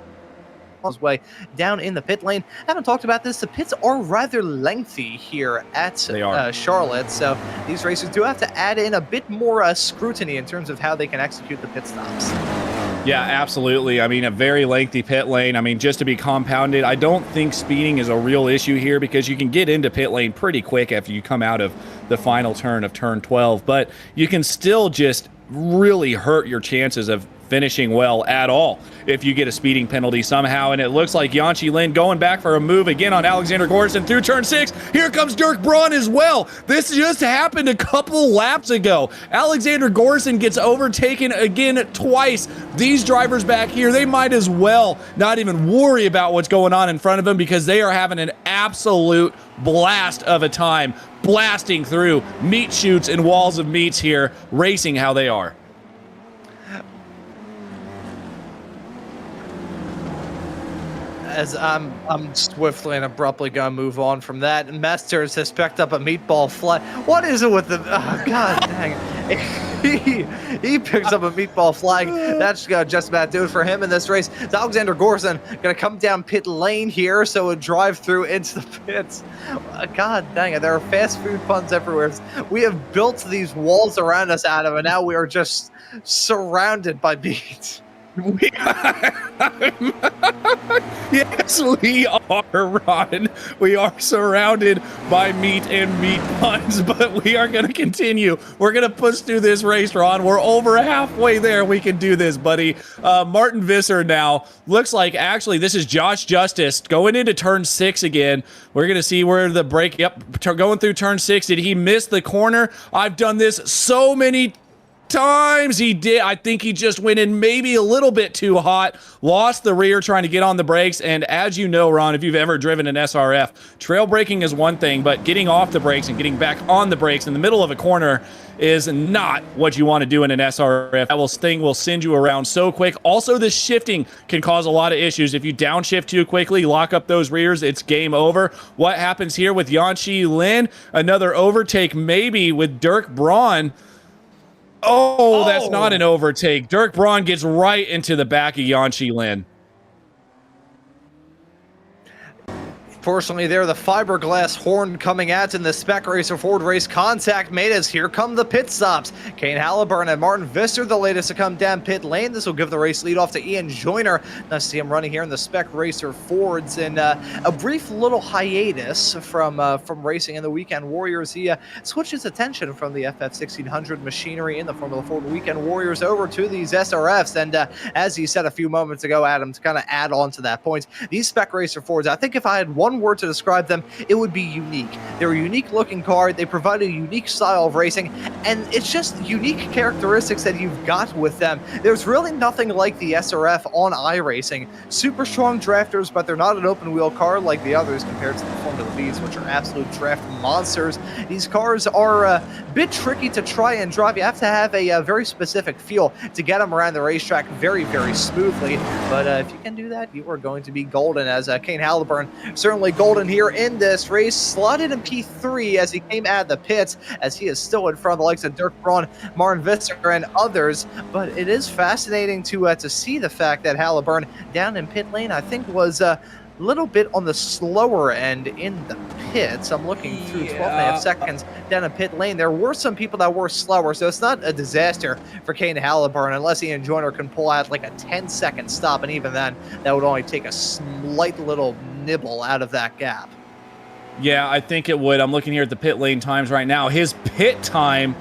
his way down in the pit lane. Haven't talked about this. The pits are rather lengthy here at Charlotte, so these racers do have to add in a bit more scrutiny in terms of how they can execute the pit stops. Yeah, absolutely. I mean, a very lengthy pit lane. I mean, just to be compounded, I don't think speeding is a real issue here because you can get into pit lane pretty quick after you come out of the final turn of turn 12, but you can still just really hurt your chances of finishing well at all if you get a speeding penalty somehow. And it looks like Yanchi Lin going back for a move again on Alexander Gorson through turn 6. Here comes Dirk Braun as well. This just happened a couple laps ago. Alexander Gorson gets overtaken again twice. These drivers back here, they might as well not even worry about what's going on in front of them because they are having an absolute blast of a time blasting through meat chutes and walls of meats here, racing how they are. As I'm swiftly and abruptly gonna move on from that. Masters has picked up a meatball flag. What is it with the? Oh, God dang it. He picks up a meatball flag. That's gonna just about do it for him in this race. It's Alexander Gorson gonna come down pit lane here, so a drive through into the pits. God dang it! There are fast food puns everywhere. We have built these walls around us, Adam, and now we are just surrounded by meat. Yes, we are, Ron. We are surrounded by meat and meat puns, but we are going to continue. We're going to push through this race, Ron. We're over halfway there. We can do this, buddy. Martin Visser now looks like actually this is Josh Justice going into turn 6 again. We're going to see where the break. Yep, going through turn 6. Did he miss the corner? I've done this so many times. He did. I think he just went in maybe a little bit too hot, lost the rear trying to get on the brakes. And as you know, Ron, if you've ever driven an SRF, trail braking is one thing, but getting off the brakes and getting back on the brakes in the middle of a corner is not what you want to do in an SRF. That thing will send you around so quick. Also, the shifting can cause a lot of issues. If you downshift too quickly, lock up those rears, it's game over. What happens here with Yanchi Lin? Another overtake maybe with Dirk Braun. Oh, that's not an overtake. Dirk Braun gets right into the back of Yanchi Lin. Fortunately there, the fiberglass horn coming at in the Spec Racer Ford race contact made as here come the pit stops. Kane Halliburton and Martin Visser, the latest to come down pit lane. This will give the race lead off to Ian Joyner. Nice to see him running here in the Spec Racer Fords. And a brief little hiatus from racing in the Weekend Warriors. He switched his attention from the FF1600 machinery in the Formula Ford Weekend Warriors over to these SRFs. And as he said a few moments ago, Adam, to kind of add on to that point, these Spec Racer Fords, I think if I had one word to describe them, it would be unique. They're a unique looking car. They provide a unique style of racing, and it's just unique characteristics that you've got with them. There's really nothing like the SRF on iRacing. Super strong drafters, but they're not an open wheel car like the others compared to the Formula Vs, which are absolute draft monsters. These cars are a bit tricky to try and drive. You have to have a very specific feel to get them around the racetrack very, very smoothly. But if you can do that, you are going to be golden, as Kane Halliburton certainly golden here in this race, slotted in P3 as he came out of the pits, as he is still in front of the likes of Dirk Braun, Martin Visser, and others. But it is fascinating to see the fact that Halliburton down in pit lane, I think, was little bit on the slower end in the pits. I'm looking through 12.5 seconds down a pit lane. There were some people that were slower, so it's not a disaster for Kane Halliburton unless Ian Joyner can pull out like a 10-second stop, and even then, that would only take a slight little nibble out of that gap. Yeah, I think it would. I'm looking here at the pit lane times right now. His pit time,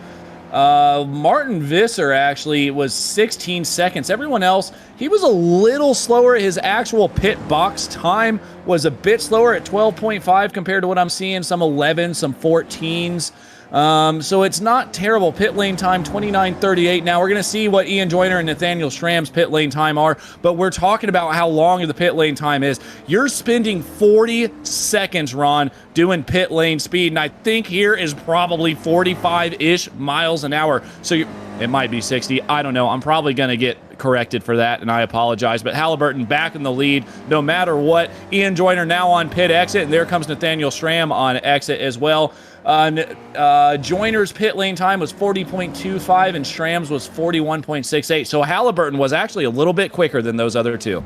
Martin Visser actually was 16 seconds. Everyone else, he was a little slower. His actual pit box time was a bit slower at 12.5 compared to what I'm seeing, some 11, some 14s. So it's not terrible. Pit lane time, 29:38. Now we're going to see what Ian Joyner and Nathaniel Schramm's pit lane time are, but we're talking about how long the pit lane time is. You're spending 40 seconds, Ron, doing pit lane speed, and I think here is probably 45-ish miles an hour. So it might be 60. I don't know. I'm probably going to get corrected for that, and I apologize. But Halliburton back in the lead no matter what. Ian Joyner now on pit exit, and there comes Nathaniel Schramm on exit as well. Joyner's pit lane time was 40.25 and Schramm's was 41.68. So Halliburton was actually a little bit quicker than those other two.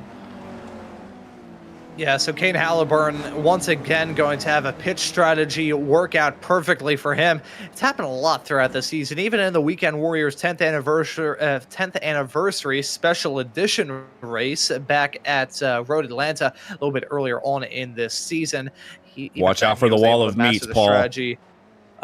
Yeah, so Kane Halliburton, once again, going to have a pitch strategy work out perfectly for him. It's happened a lot throughout the season, even in the Weekend Warriors 10th anniversary special edition race back at Road Atlanta a little bit earlier on in this season. Watch out for the wall of meats, Paul. Strategy.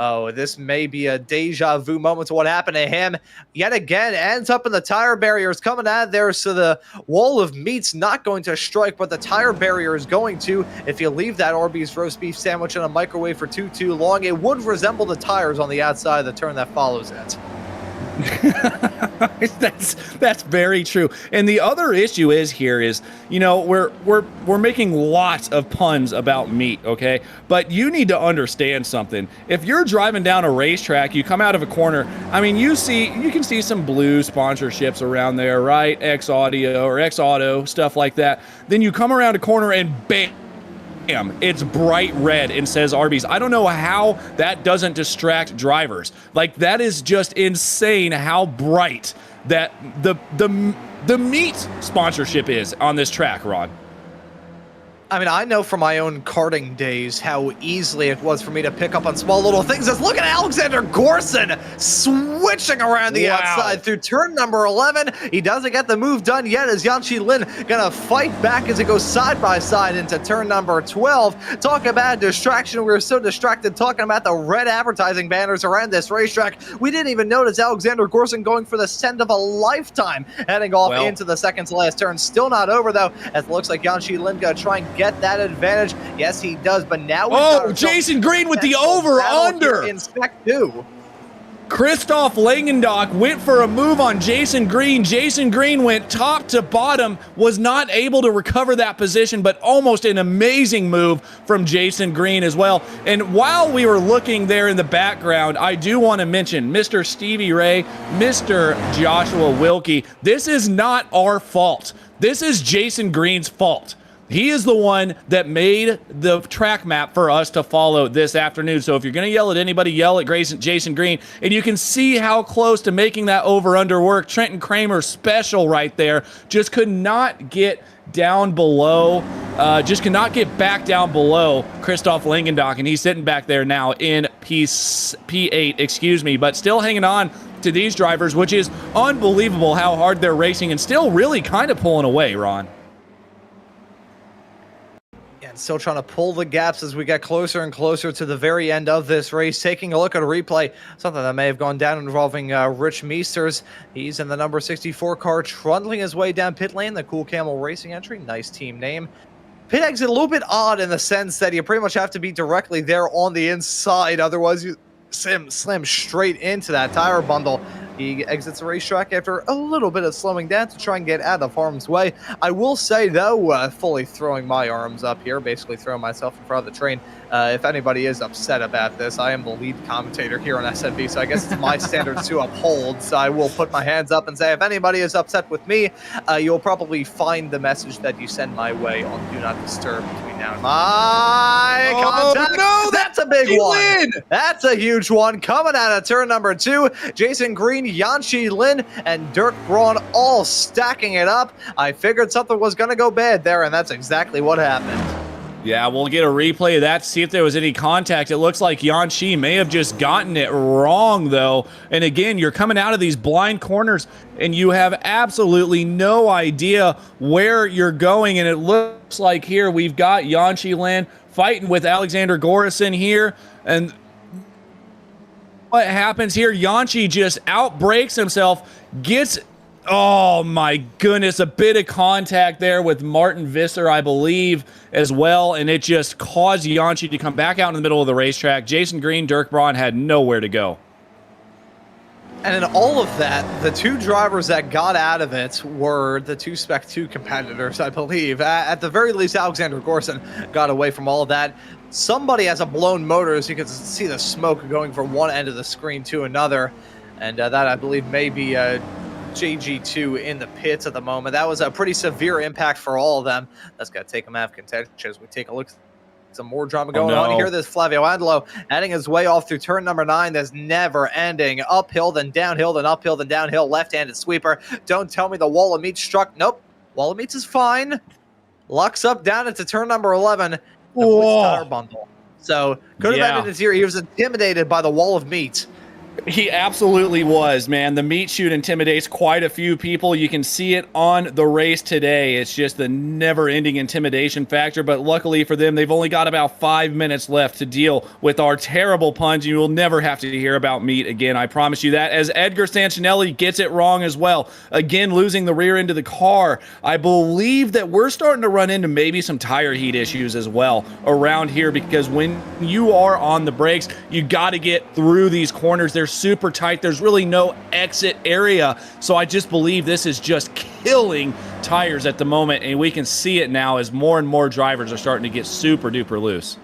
Oh, this may be a deja vu moment to what happened to him. Yet again, ends up in the tire barriers coming out of there, so the wall of meat's not going to strike, but the tire barrier is going to. If you leave that Arby's roast beef sandwich in a microwave for too long, it would resemble the tires on the outside of the turn that follows it. That's very true. And the other issue is you know, we're making lots of puns about meat, okay? But you need to understand something. If you're driving down a racetrack, you come out of a corner, I mean, you can see some blue sponsorships around there, right? X Audio or X Auto, stuff like that. Then you come around a corner and bam, it's bright red and says Arby's. I don't know how that doesn't distract drivers. Like, that is just insane how bright that the meat sponsorship is on this track, Ron. I mean, I know from my own karting days how easily it was for me to pick up on small little things. Just look at Alexander Gorson switching around the outside through turn number 11. He doesn't get the move done yet as Yanqi Lin gonna fight back as it goes side by side into turn number 12. Talk about distraction. We were so distracted talking about the red advertising banners around this racetrack. We didn't even notice Alexander Gorson going for the send of a lifetime, heading off into the second to last turn. Still not over though, as it looks like Yanqi Lin gonna try and get that advantage. Yes, he does, but now Jason Green with the over-under in Spec 2. Christoph Langendock went for a move on Jason Green. Jason Green went top to bottom, was not able to recover that position, but almost an amazing move from Jason Green as well. And while we were looking there in the background, I do want to mention Mr. Stevie Ray, Mr. Joshua Wilkie. This is not our fault. This is Jason Green's fault. He is the one that made the track map for us to follow this afternoon. So if you're going to yell at anybody, yell at Jason Green. And you can see how close to making that over-under work. Trenton Kramer special right there. Just could not get down below, just cannot get back down below Christoph Langendock. And he's sitting back there now in P8, excuse me, but still hanging on to these drivers, which is unbelievable how hard they're racing and still really kind of pulling away, Ron. Still trying to pull the gaps as we get closer and closer to the very end of this race. Taking a look at a replay, something that may have gone down involving Rich Meesters. He's in the number 64 car, trundling his way down pit lane. The Cool Camel Racing entry, nice team name. Pit exit a little bit odd in the sense that you pretty much have to be directly there on the inside, otherwise you slam straight into that tire bundle. He exits the racetrack after a little bit of slowing down to try and get out of harm's way. I will say, though, fully throwing my arms up here, basically throwing myself in front of the train. If anybody is upset about this, I am the lead commentator here on SNB, so I guess it's my standards to uphold. So I will put my hands up and say, if anybody is upset with me, you'll probably find the message that you send my way on Do Not Disturb between now and my contact. No, that's a big one. That's a huge one. Coming out of turn number 2, Jason Green, Yanqi Lin, and Dirk Braun all stacking it up. I figured something was going to go bad there, and that's exactly what happened. Yeah, we'll get a replay of that to see if there was any contact. It looks like Yanqi may have just gotten it wrong, though. And again, you're coming out of these blind corners, and you have absolutely no idea where you're going. And it looks like here we've got Yanqi Lan fighting with Alexander Gorison here. And what happens here? Yanqi just outbreaks himself, gets... Oh my goodness, a bit of contact there with Martin Visser, I believe, as well, and it just caused Yanqi to come back out in the middle of the racetrack. Jason Green, Dirk Braun had nowhere to go. And in all of that, the two drivers that got out of it were the two Spec 2 competitors, I believe. At the very least, Alexander Gorson got away from all of that. Somebody has a blown motor, as you can see the smoke going from one end of the screen to another, and that, I believe, may be... JG2 in the pits at the moment. That was a pretty severe impact for all of them. That's got to take them out of contention as we take a look. Some more drama going on here. There's Flavio Andelo heading his way off through turn number 9. That's never ending. Uphill, then downhill, then uphill, then downhill. Left-handed sweeper. Don't tell me the wall of meat struck. Nope. Wall of meats is fine. Locks up down into turn number 11. Tire bundle. So could have ended his year. He was intimidated by the wall of meat. He absolutely was, man. The meat chute intimidates quite a few people. You can see it on the race today. It's just the never-ending intimidation factor, but luckily for them, they've only got about 5 minutes left to deal with our terrible puns. You will never have to hear about meat again, I promise you that, as Edgar Sancinelli gets it wrong as well. Again, losing the rear end of the car. I believe that we're starting to run into maybe some tire heat issues as well around here, because when you are on the brakes, you got to get through these corners. They're super tight. There's really no exit area. So I just believe this is just killing tires at the moment, and we can see it now as more and more drivers are starting to get super duper loose.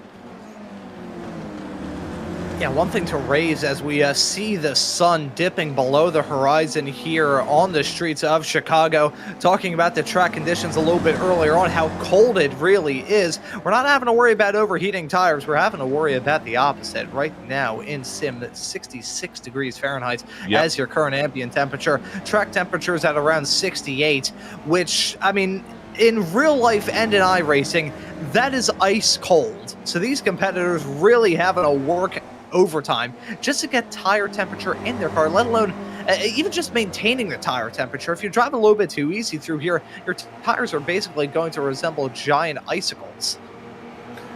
Yeah, one thing to raise as we see the sun dipping below the horizon here on the streets of Chicago. Talking about the track conditions a little bit earlier on, how cold it really is. We're not having to worry about overheating tires. We're having to worry about the opposite. Right now in sim, 66 degrees Fahrenheit as your current ambient temperature. Track temperatures at around 68, which, I mean, in real life and in iRacing, that is ice cold. So these competitors really having to work overtime just to get tire temperature in their car, let alone even just maintaining the tire temperature. If you drive a little bit too easy through here, your tires are basically going to resemble giant icicles.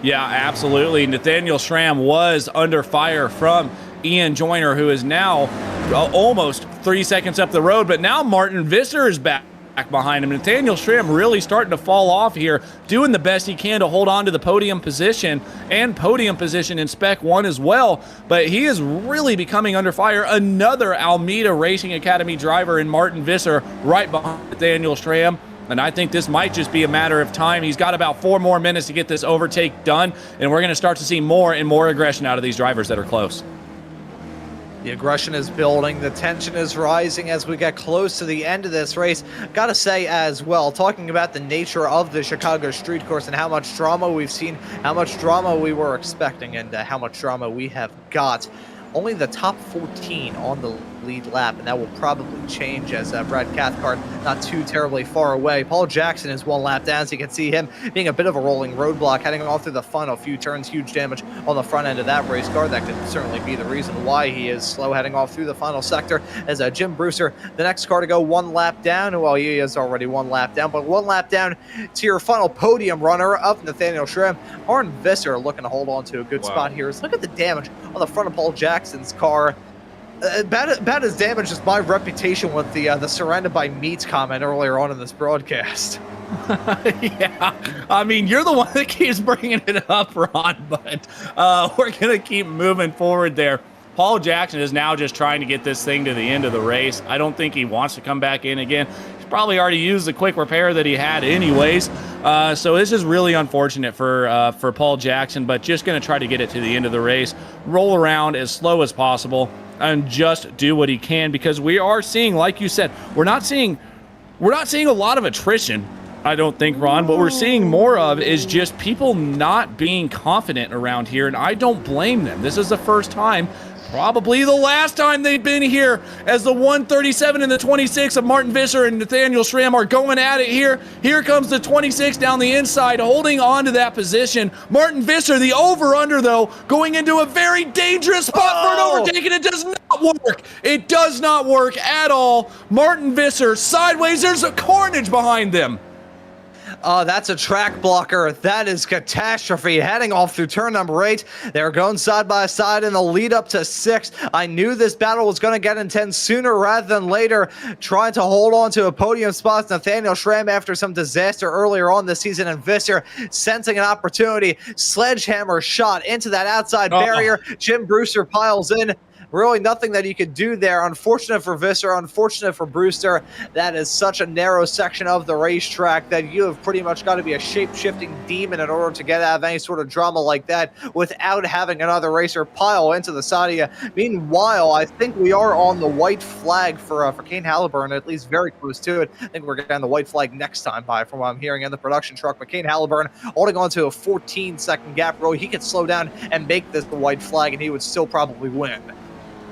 Yeah, absolutely. Nathaniel Schramm was under fire from Ian Joyner, who is now almost 3 seconds up the road, but now Martin Visser is back behind him. Nathaniel Schramm really starting to fall off here, doing the best he can to hold on to the podium position and podium position in Spec 1 as well, but he is really becoming under fire. Another Almeida Racing Academy driver in Martin Visser right behind Nathaniel Schramm, and I think this might just be a matter of time. He's got about 4 more minutes to get this overtake done, and we're going to start to see more and more aggression out of these drivers that are close. The aggression is building, the tension is rising as we get close to the end of this race. Gotta say as well, talking about the nature of the Chicago street course and how much drama we've seen, how much drama we were expecting, and how much drama we have got. Only the top 14 on the lead lap, and that will probably change as Brad Cathcart not too terribly far away. Paul Jackson is 1 lap down, so you can see him being a bit of a rolling roadblock, heading off through the final few turns. Huge damage on the front end of that race car. That could certainly be the reason why he is slow heading off through the final sector. As Jim Brewster, the next car to go 1 lap down. Well, he is already 1 lap down, but 1 lap down to your final podium runner of Nathaniel Schramm. Martin Visser looking to hold on to a good spot here. Look at the damage on the front of Paul Jackson's car. About as damaged as my reputation with the surrounded by meats comment earlier on in this broadcast. Yeah, I mean, you're the one that keeps bringing it up, Ron, but we're going to keep moving forward there. Paul Jackson is now just trying to get this thing to the end of the race. I don't think he wants to come back in again. He's probably already used the quick repair that he had anyways. So this is really unfortunate for Paul Jackson, but just going to try to get it to the end of the race, roll around as slow as possible, and just do what he can, because we are seeing, like you said, we're not seeing a lot of attrition, I don't think, Ron. What we're seeing more of is just people not being confident around here, and I don't blame them. This is the first time Probably the last time they've been here, as the 137 and the 26 of Martin Visser and Nathaniel Schramm are going at it here. Here comes the 26 down the inside, holding on to that position. Martin Visser, the over-under, though, going into a very dangerous spot for an overtaking. It does not work. It does not work at all. Martin Visser sideways. There's a carnage behind them. That's a track blocker. That is catastrophe. Heading off through turn number 8. They're going side by side in the lead up to 6. I knew this battle was going to get intense sooner rather than later. Trying to hold on to a podium spot. Nathaniel Schramm after some disaster earlier on this season, and Visser sensing an opportunity. Sledgehammer shot into that outside barrier. Jim Brewster piles in. Really nothing that you could do there. Unfortunate for Visser, unfortunate for Brewster. That is such a narrow section of the racetrack that you have pretty much got to be a shape-shifting demon in order to get out of any sort of drama like that without having another racer pile into the side of you. Meanwhile, I think we are on the white flag for Kane Halliburton, at least very close to it. I think we're getting the white flag next time by, from what I'm hearing in the production truck. But Kane Halliburton holding on to a 14-second gap. Really, he could slow down and make this the white flag, and he would still probably win.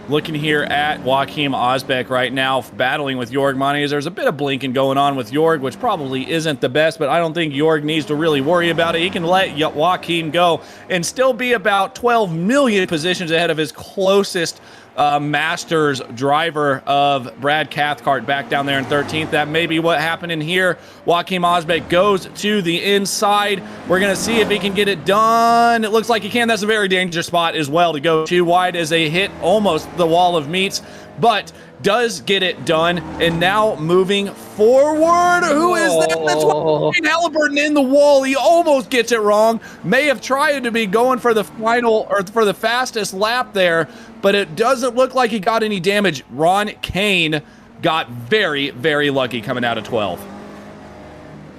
Looking here at Joachim Osbeck right now, battling with Jorg Montes. There's a bit of blinking going on with Jorg, which probably isn't the best, but I don't think Jorg needs to really worry about it. He can let Joachim go and still be about 12 million positions ahead of his closest Masters driver of Brad Cathcart back down there in 13th. That may be what happened in here. Joachim Osbeck goes to the inside. We're going to see if he can get it done. It looks like he can. That's a very dangerous spot as well to go too wide as they hit almost the wall of meats, but does get it done. And now moving forward, who is that? That's Wayne Halliburton in the wall. He almost gets it wrong. May have tried to be going for the final, or for the fastest lap there, but it doesn't look like he got any damage. Ron Kane got very, very lucky coming out of 12.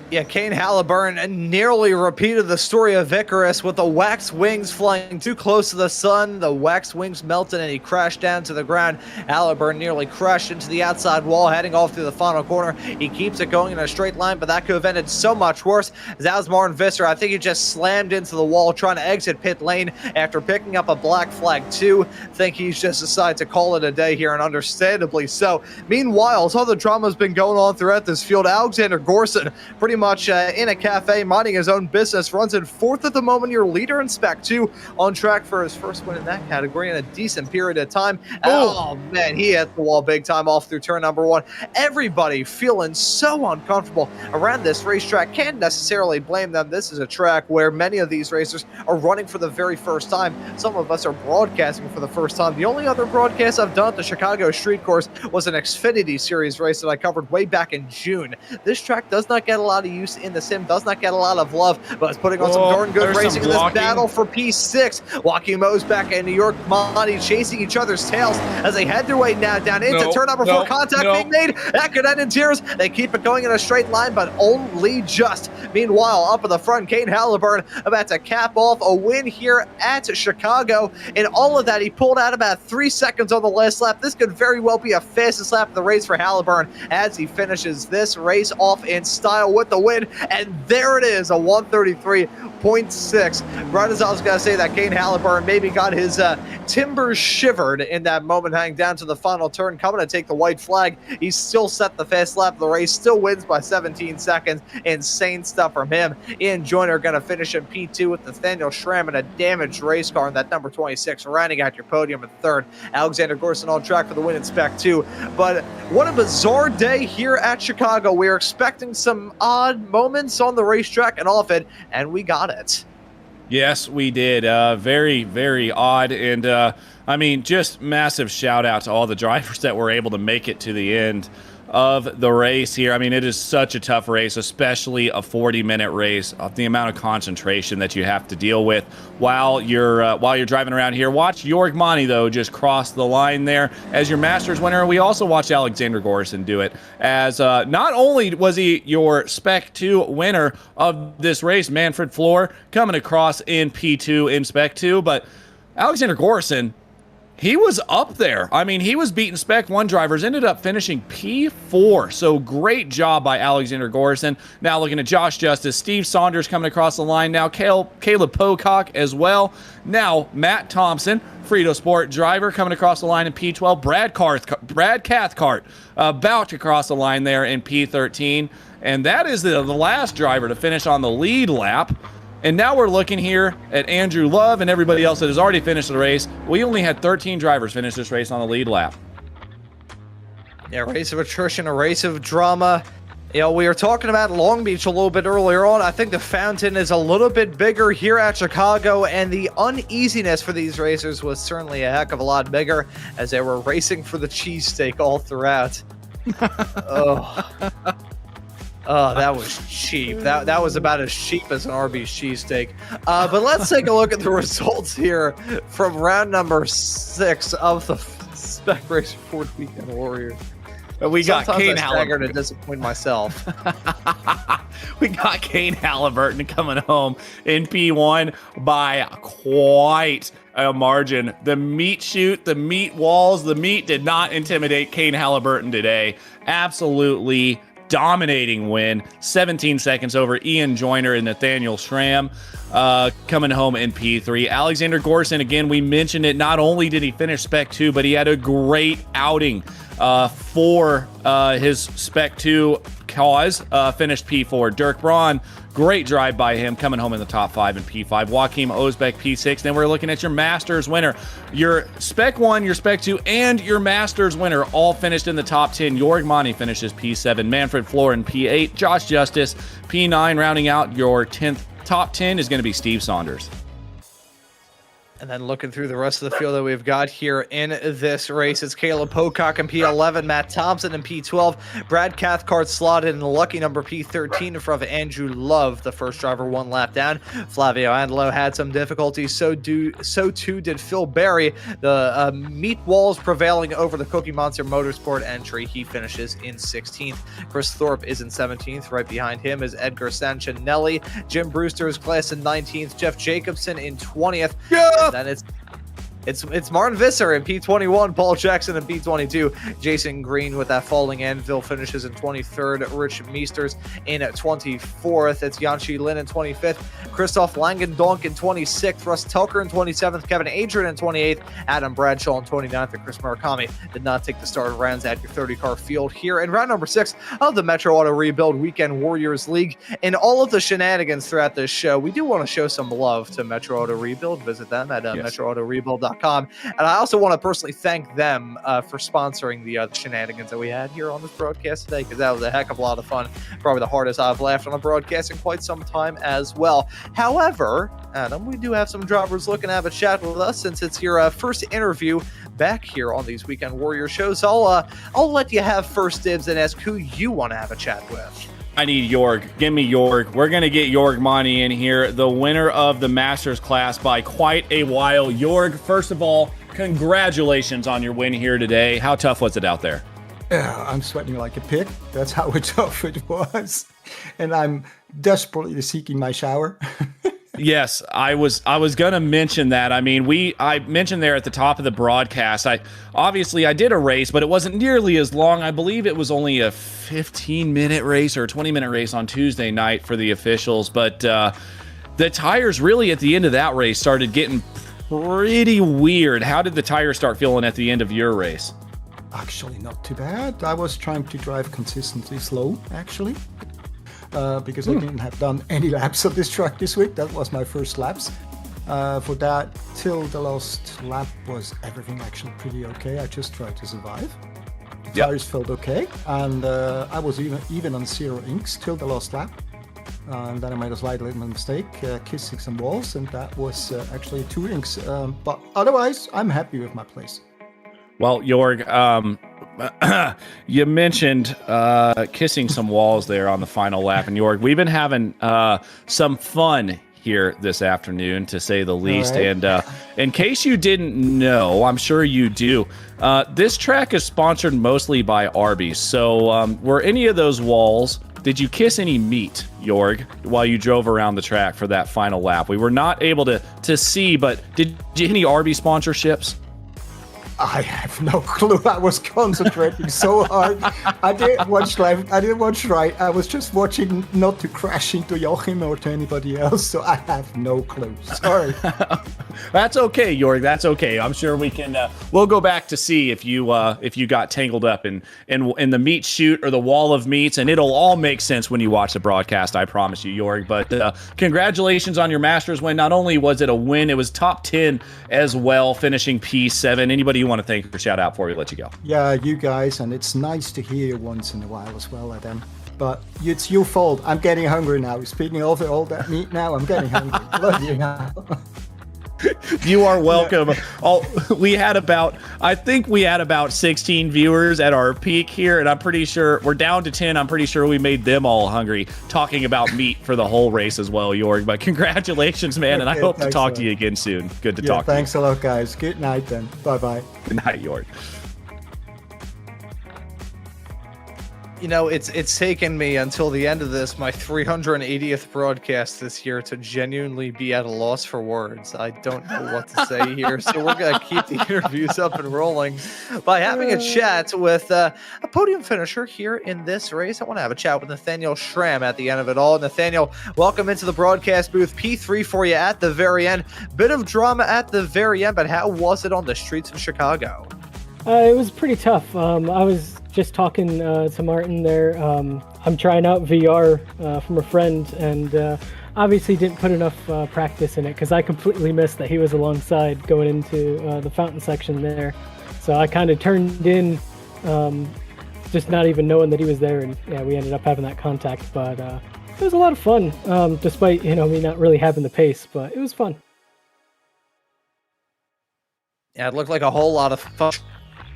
Yeah, Kane Halliburton nearly repeated the story of Icarus with the wax wings flying too close to the sun. The wax wings melted and he crashed down to the ground. Halliburton nearly crashed into the outside wall, heading off through the final corner. He keeps it going in a straight line, but that could have ended so much worse. That was Martin Visser. I think he just slammed into the wall trying to exit pit lane after picking up a black flag too. I think he's just decided to call it a day here, and understandably so. Meanwhile, all the drama's been going on throughout this field. Alexander Gorson pretty much in a cafe, minding his own business, runs in 4th at the moment. Your leader in Spec 2, on track for his first win in that category in a decent period of time. Oh man, he hit the wall big time off through turn number 1. Everybody feeling so uncomfortable around this racetrack. Can't necessarily blame them. This is a track where many of these racers are running for the very first time. Some of us are broadcasting for the first time. The only other broadcast I've done at the Chicago Street Course was an Xfinity Series race that I covered way back in June. This track does not get a lot of use in the sim, does not get a lot of love, but it's putting on some darn good racing in this battle for P6. Joachim Osbeck and New York Monty chasing each other's tails as they head their way now down into turn number 4. Contact being made. That could end in tears. They keep it going in a straight line, but only just. Meanwhile, up in the front, Kane Halliburton about to cap off a win here at Chicago. In all of that, he pulled out about 3 seconds on the last lap. This could very well be a fastest lap of the race for Halliburton as he finishes this race off in style with the win. And there it is, a 133.6. Right as I was going to say that, Kane Halliburton maybe got his timbers shivered in that moment, heading down to the final turn, coming to take the white flag. He still set the fast lap of the race, still wins by 17 seconds. Insane stuff from him. Ian Joyner going to finish in P2 with Nathaniel Schramm and a damaged race car in that number 26, rounding out your podium in 3rd. Alexander Gorson on track for the win in Spec 2. But what a bizarre day here at Chicago. We are expecting some odd moments on the racetrack and off it, and we got it. Yes, we did. Very, very odd. And I mean, just massive shout out to all the drivers that were able to make it to the end of the race here. I mean, it is such a tough race, especially a 40-minute race. The amount of concentration that you have to deal with while you're driving around here. Watch Jorg Monty, though, just cross the line there as your Masters winner. We also watched Alexander Gorson do it, as not only was he your Spec 2 winner of this race, Manfred Floor coming across in P2 in Spec 2, but Alexander Gorson He was up there. I mean, he was beating Spec 1 drivers, ended up finishing P4. So great job by Alexander Gorson. Now looking at Josh Justice, Steve Saunders coming across the line. Now Caleb Pocock as well. Now Matt Thompson, Frito Sport driver, coming across the line in P12. Brad Cathcart about to cross the line there in P13. And that is the last driver to finish on the lead lap. And now we're looking here at Andrew Love and everybody else that has already finished the race. We only had 13 drivers finish this race on the lead lap. Yeah, race of attrition, a race of drama. You know, we were talking about Long Beach a little bit earlier on. I think the fountain is a little bit bigger here at Chicago, and the uneasiness for these racers was certainly a heck of a lot bigger as they were racing for the cheesesteak all throughout. Oh, that was cheap. That was about as cheap as an Arby's cheesesteak. But let's take a look at the results here from round number 6 of the Spec Race Ford Weekend Warriors. We got Kane Halliburton to disappoint myself. We got Kane Halliburton coming home in P1 by quite a margin. The meat chute, the meat walls, the meat did not intimidate Kane Halliburton today. Absolutely dominating win, 17 seconds over Ian Joyner and Nathaniel Schramm, coming home in P3. Alexander Gorson, again, we mentioned it, not only did he finish Spec 2, but he had a great outing for his Spec 2 cause, finished P4. Dirk Braun, great drive by him, coming home in the top 5 in P5. Joachim Osbeck, P6. Then we're looking at your Masters winner. Your Spec 1, your Spec 2, and your Masters winner all finished in the top 10. Jorg Monty finishes P7. Manfred Florin, P8. Josh Justice, P9. Rounding out your 10th top 10 is going to be Steve Saunders. And then looking through the rest of the field that we've got here in this race, it's Caleb Pocock in P11, Matt Thompson in P12, Brad Cathcart slotted in the lucky number P13 in front of Andrew Love, the first driver 1 lap down. Flavio Andelo had some difficulties, so too did Phil Berry. The meat walls prevailing over the Cookie Monster Motorsport entry. He finishes in 16th. Chris Thorpe is in 17th. Right behind him is Edgar Sanchinelli. Jim Brewster is class in 19th. Jeff Jacobson in 20th. Yeah! Then it's Martin Visser in P21, Paul Jackson in P22, Jason Green with that falling anvil finishes in 23rd, Rich Meesters in 24th, it's Yanchi Lin in 25th, Christoph Langendonk in 26th, Russ Telker in 27th, Kevin Adrian in 28th, Adam Bradshaw in 29th, and Chris Murakami did not take the start of rounds at your 30-car field here in round number 6 of the Metro Auto Rebuild Weekend Warriors League. In all of the shenanigans throughout this show, we do want to show some love to Metro Auto Rebuild. Visit them at metroautorebuild.com. And I also want to personally thank them for sponsoring the shenanigans that we had here on this broadcast today, because that was a heck of a lot of fun. Probably the hardest I've laughed on a broadcast in quite some time as well. However, Adam, we do have some drivers looking to have a chat with us since it's your first interview back here on these Weekend Warrior shows. I'll let you have first dibs and ask who you want to have a chat with. I need Jorg. Give me Jorg. We're going to get Jorg Monty in here, the winner of the Masters class by quite a while. Jorg, first of all, congratulations on your win here today. How tough was it out there? I'm sweating like a pig. That's how tough it was. And I'm desperately seeking my shower. Yes, I was going to mention that. I mean, I mentioned there at the top of the broadcast, I did a race, but it wasn't nearly as long. I believe it was only a 15-minute race or a 20-minute race on Tuesday night for the officials. But the tires really at the end of that race started getting pretty weird. How did the tires start feeling at the end of your race? Actually, not too bad. I was trying to drive consistently slow, actually. Because I didn't have done any laps of this track this week. That was my first laps. For that, till the last lap was everything actually pretty okay. I just tried to survive. The tires felt okay, and I was even on 0 inks till the last lap. And then I made a slight little mistake, kissing some walls, and that was actually 2 inks. But otherwise, I'm happy with my place. Well, Jorg, you mentioned kissing some walls there on the final lap. And Jorg, we've been having some fun here this afternoon, to say the least. Right. And in case you didn't know, I'm sure you do, this track is sponsored mostly by Arby's. So were any of those walls, did you kiss any meat, Jorg, while you drove around the track for that final lap? We were not able to see, but did you any Arby's sponsorships? I have no clue. I was concentrating so hard. I didn't watch live. I didn't watch right. I was just watching not to crash into Joachim or to anybody else. So I have no clue. Sorry. That's okay, Jorg. That's okay. I'm sure we can. We'll go back to see if you got tangled up in the meat chute or the wall of meats, and it'll all make sense when you watch the broadcast. I promise you, Jorg. But congratulations on your Masters win. Not only was it a win, it was top 10 as well, finishing P7. Anybody you want to thank for shout out before we let you go? Yeah, you guys, and it's nice to hear you once in a while as well, Adam. But it's your fault. I'm getting hungry now. Speaking of all that meat now, I'm getting hungry. Love you now. You are welcome. I think we had about 16 viewers at our peak here, and I'm pretty sure we're down to 10. I'm pretty sure we made them all hungry talking about meat for the whole race as well, Jorg. But congratulations, man, and I hope to talk to you again soon. Good to talk to you. Thanks a lot, guys. Good night then. Bye-bye. Good night, Jorg. You know, it's taken me until the end of this, my 380th broadcast this year, to genuinely be at a loss for words. I don't know what to say here, so we're going to keep the interviews up and rolling by having a chat with a podium finisher here in this race. I want to have a chat with Nathaniel Schramm at the end of it all. Nathaniel, welcome into the broadcast booth. P3 for you at the very end. Bit of drama at the very end, but how was it on the streets of Chicago? It was pretty tough. I was just talking to Martin there. I'm trying out VR from a friend, and obviously didn't put enough practice in it because I completely missed that he was alongside going into the fountain section there. So I kind of turned in just not even knowing that he was there, and yeah, we ended up having that contact. But it was a lot of fun, despite me not really having the pace, but it was fun. Yeah, it looked like a whole lot of fun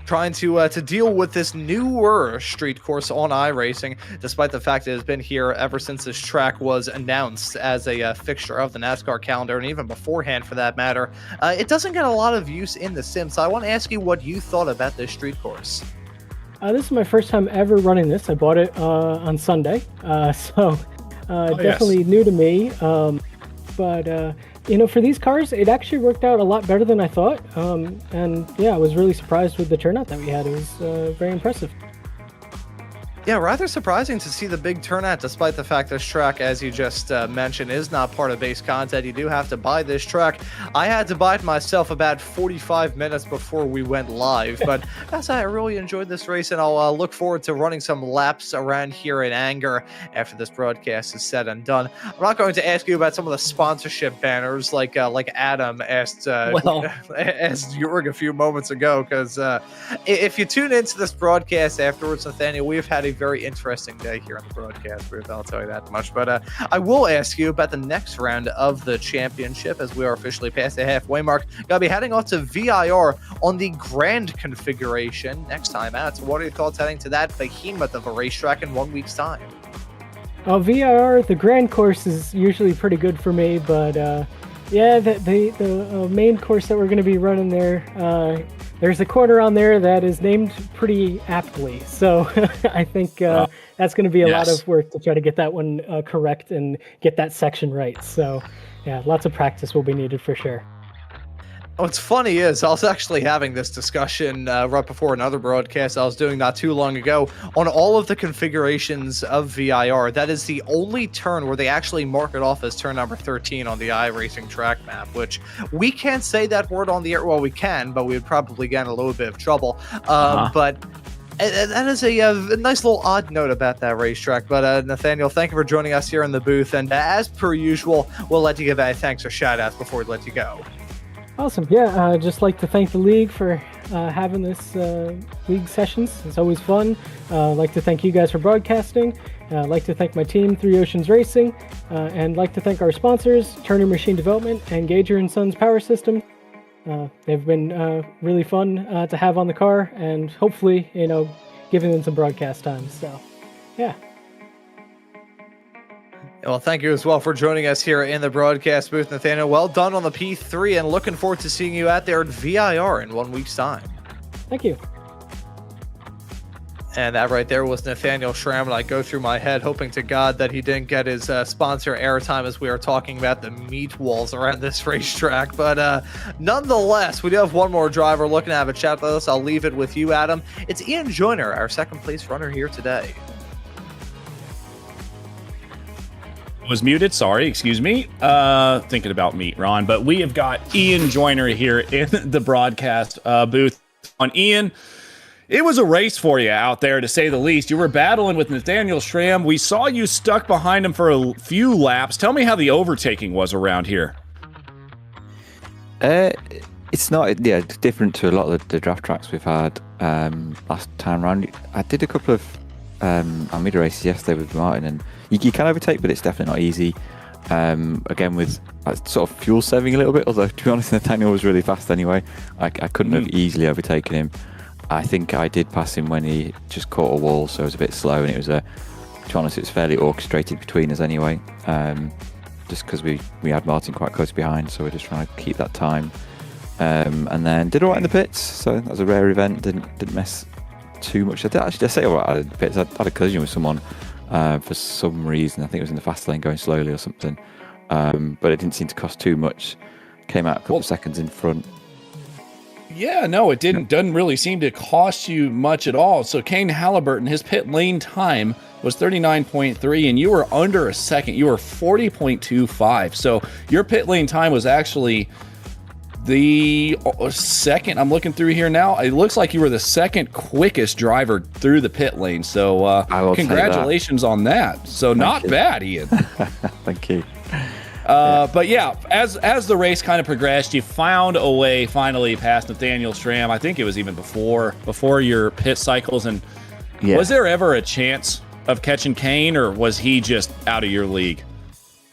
trying to deal with this newer street course on iRacing, despite the fact it has been here ever since this track was announced as a fixture of the NASCAR calendar, and even beforehand for that matter. It doesn't get a lot of use in the sim, so I want to ask you what you thought about this street course. This is my first time ever running this. I bought it on Sunday, so definitely new to me. But for these cars, it actually worked out a lot better than I thought. And yeah, I was really surprised with the turnout that we had. It was very impressive. Yeah, rather surprising to see the big turnout, despite the fact this track, as you just mentioned, is not part of base content. You do have to buy this track. I had to buy it myself about 45 minutes before we went live, but that's I really enjoyed this race, and I'll look forward to running some laps around here in anger after this broadcast is said and done. I'm not going to ask you about some of the sponsorship banners like Adam asked Jorg a few moments ago, because if you tune into this broadcast afterwards, Nathaniel, we've had a very interesting day here on the broadcast booth, I'll tell you that much. But I will ask you about the next round of the championship, as we are officially past the halfway mark. Gonna be heading off to VIR on the grand configuration next time out. So what are your thoughts heading to that behemoth of a racetrack in 1 week's time? VIR, the grand course is usually pretty good for me, but yeah, the main course that we're going to be running there, there's a corner on there that is named pretty aptly. So I think that's going to be a lot of work to try to get that one correct and get that section right. So yeah, lots of practice will be needed for sure. What's funny is I was actually having this discussion right before another broadcast I was doing not too long ago on all of the configurations of VIR. That is the only turn where they actually mark it off as turn number 13 on the iRacing track map, which we can't say that word on the air. Well, we can, but we would probably get in a little bit of trouble. But that is a nice little odd note about that racetrack. But Nathaniel, thank you for joining us here in the booth. And as per usual, we'll let you give a thanks or shout outs before we let you go. Awesome. Yeah, I'd just like to thank the league for having this league sessions. It's always fun. I'd like to thank you guys for broadcasting. I'd like to thank my team, Three Oceans Racing, and like to thank our sponsors, Turner Machine Development and Gager & Sons Power System. They've been really fun to have on the car, and hopefully, giving them some broadcast time. So, yeah. Well, thank you as well for joining us here in the broadcast booth, Nathaniel. Well done on the P3, and looking forward to seeing you out there at VIR in 1 week's time. Thank you. And that right there was Nathaniel Schramm, and I go through my head hoping to God that he didn't get his sponsor airtime as we are talking about the meat walls around this racetrack. But nonetheless, we do have one more driver looking to have a chat with us. I'll leave it with you, Adam. It's Ian Joyner, our second place runner here today. Was muted, sorry, excuse me. Thinking about meat, Ron. But we have got Ian Joyner here in the broadcast booth. On Ian, it was a race for you out there, to say the least. You were battling with Nathaniel Schramm. We saw you stuck behind him for a few laps. Tell me how the overtaking was around here. It's not, different to a lot of the draft tracks we've had last time round. I did a couple of Almeida races yesterday with Martin, and you can overtake, but it's definitely not easy. Again, with sort of fuel saving a little bit, although to be honest, Nathaniel was really fast anyway. I couldn't have easily overtaken him. I think I did pass him when he just caught a wall, so it was a bit slow, and it was to be honest, it was fairly orchestrated between us anyway. Just because we had Martin quite close behind, so we're just trying to keep that time. And then did all right in the pits, so that was a rare event. Didn't mess too much. I say all right in the pits. I had a collision with someone for some reason. I think it was in the fast lane going slowly or something. But it didn't seem to cost too much. Came out a couple of seconds in front. Yeah, no, it doesn't really seem to cost you much at all. So Kane Halliburton, his pit lane time was 39.3, and you were under a second. You were 40.25. So your pit lane time was actually the second. I'm looking through here now. It looks like you were the second quickest driver through the pit lane. So congratulations on that. So not bad, Ian. Thank you. But yeah, as the race kind of progressed, you found a way finally past Nathaniel Schramm. I think it was even before your pit cycles. And was there ever a chance of catching Kane, or was he just out of your league?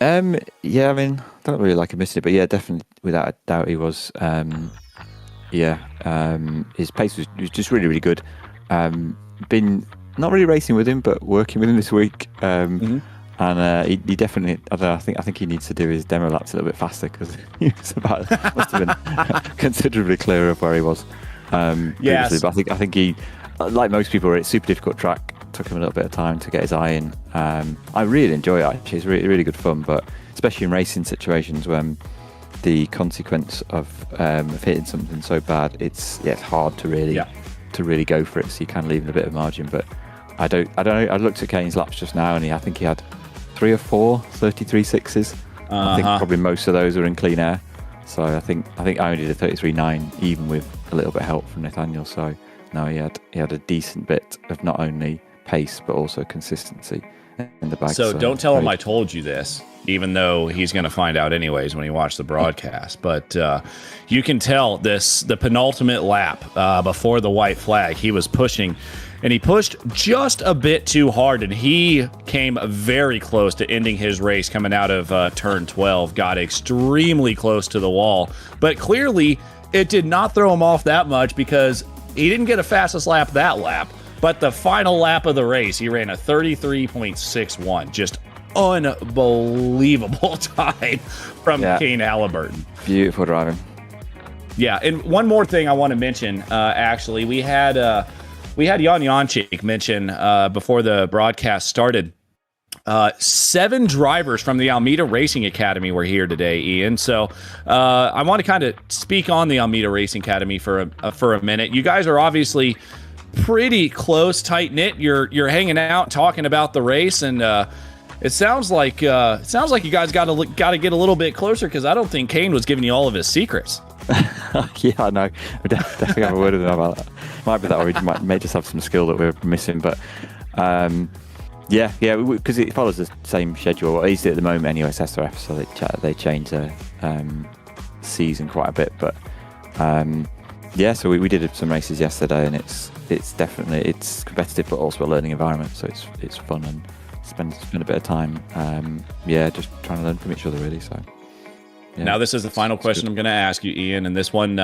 I mean, I don't really like admitting it, but yeah, definitely without a doubt he was. His pace was just really, really good. Been not really racing with him, but working with him this week. And he definitely, I think he needs to do his demo laps a little bit faster, because he was must have been considerably clearer of where he was. Previously. But I think he, like most people, it's a super difficult track. Took him a little bit of time to get his eye in. I really enjoy it, actually. It's really, really good fun, but especially in racing situations when the consequence of hitting something so bad, it's hard to really go for it. So you can leave a bit of margin, but I don't know. I looked at Kane's laps just now, and I think he had 3 or 4 33 sixes. I think probably most of those were in clean air. So I think I only did a 33.9, even with a little bit of help from Nathaniel. So no, he had a decent bit of not only pace but also consistency in the bag. So don't tell him I told you this, even though he's going to find out anyways when he watched the broadcast. But you can tell the penultimate lap before the white flag, he was pushing. And he pushed just a bit too hard, and he came very close to ending his race coming out of turn 12. Got extremely close to the wall. But clearly, it did not throw him off that much, because he didn't get a fastest lap that lap. But the final lap of the race, he ran a 33.61. Just unbelievable time from Kane Halliburton. Beautiful driving. Yeah, and one more thing I want to mention, actually. We had Jan Jančík mention before the broadcast started. 7 drivers from the Almeida Racing Academy were here today, Ian. So I want to kind of speak on the Almeida Racing Academy for a minute. You guys are obviously pretty close, tight knit. You're hanging out, talking about the race, and it sounds like you guys got to get a little bit closer, because I don't think Kane was giving you all of his secrets. Yeah, I know. We definitely have a word with him about that. Might be that, or he may just have some skill that we're missing. But because it follows the same schedule. Well, at least at the moment anyway, it's SRF, so they change the season quite a bit. But so we did some races yesterday, and it's definitely competitive, but also a learning environment. So it's fun, and spend a bit of time. Just trying to learn from each other, really. So. Yeah. Now, this is the final question I'm going to ask you, Ian, and this one's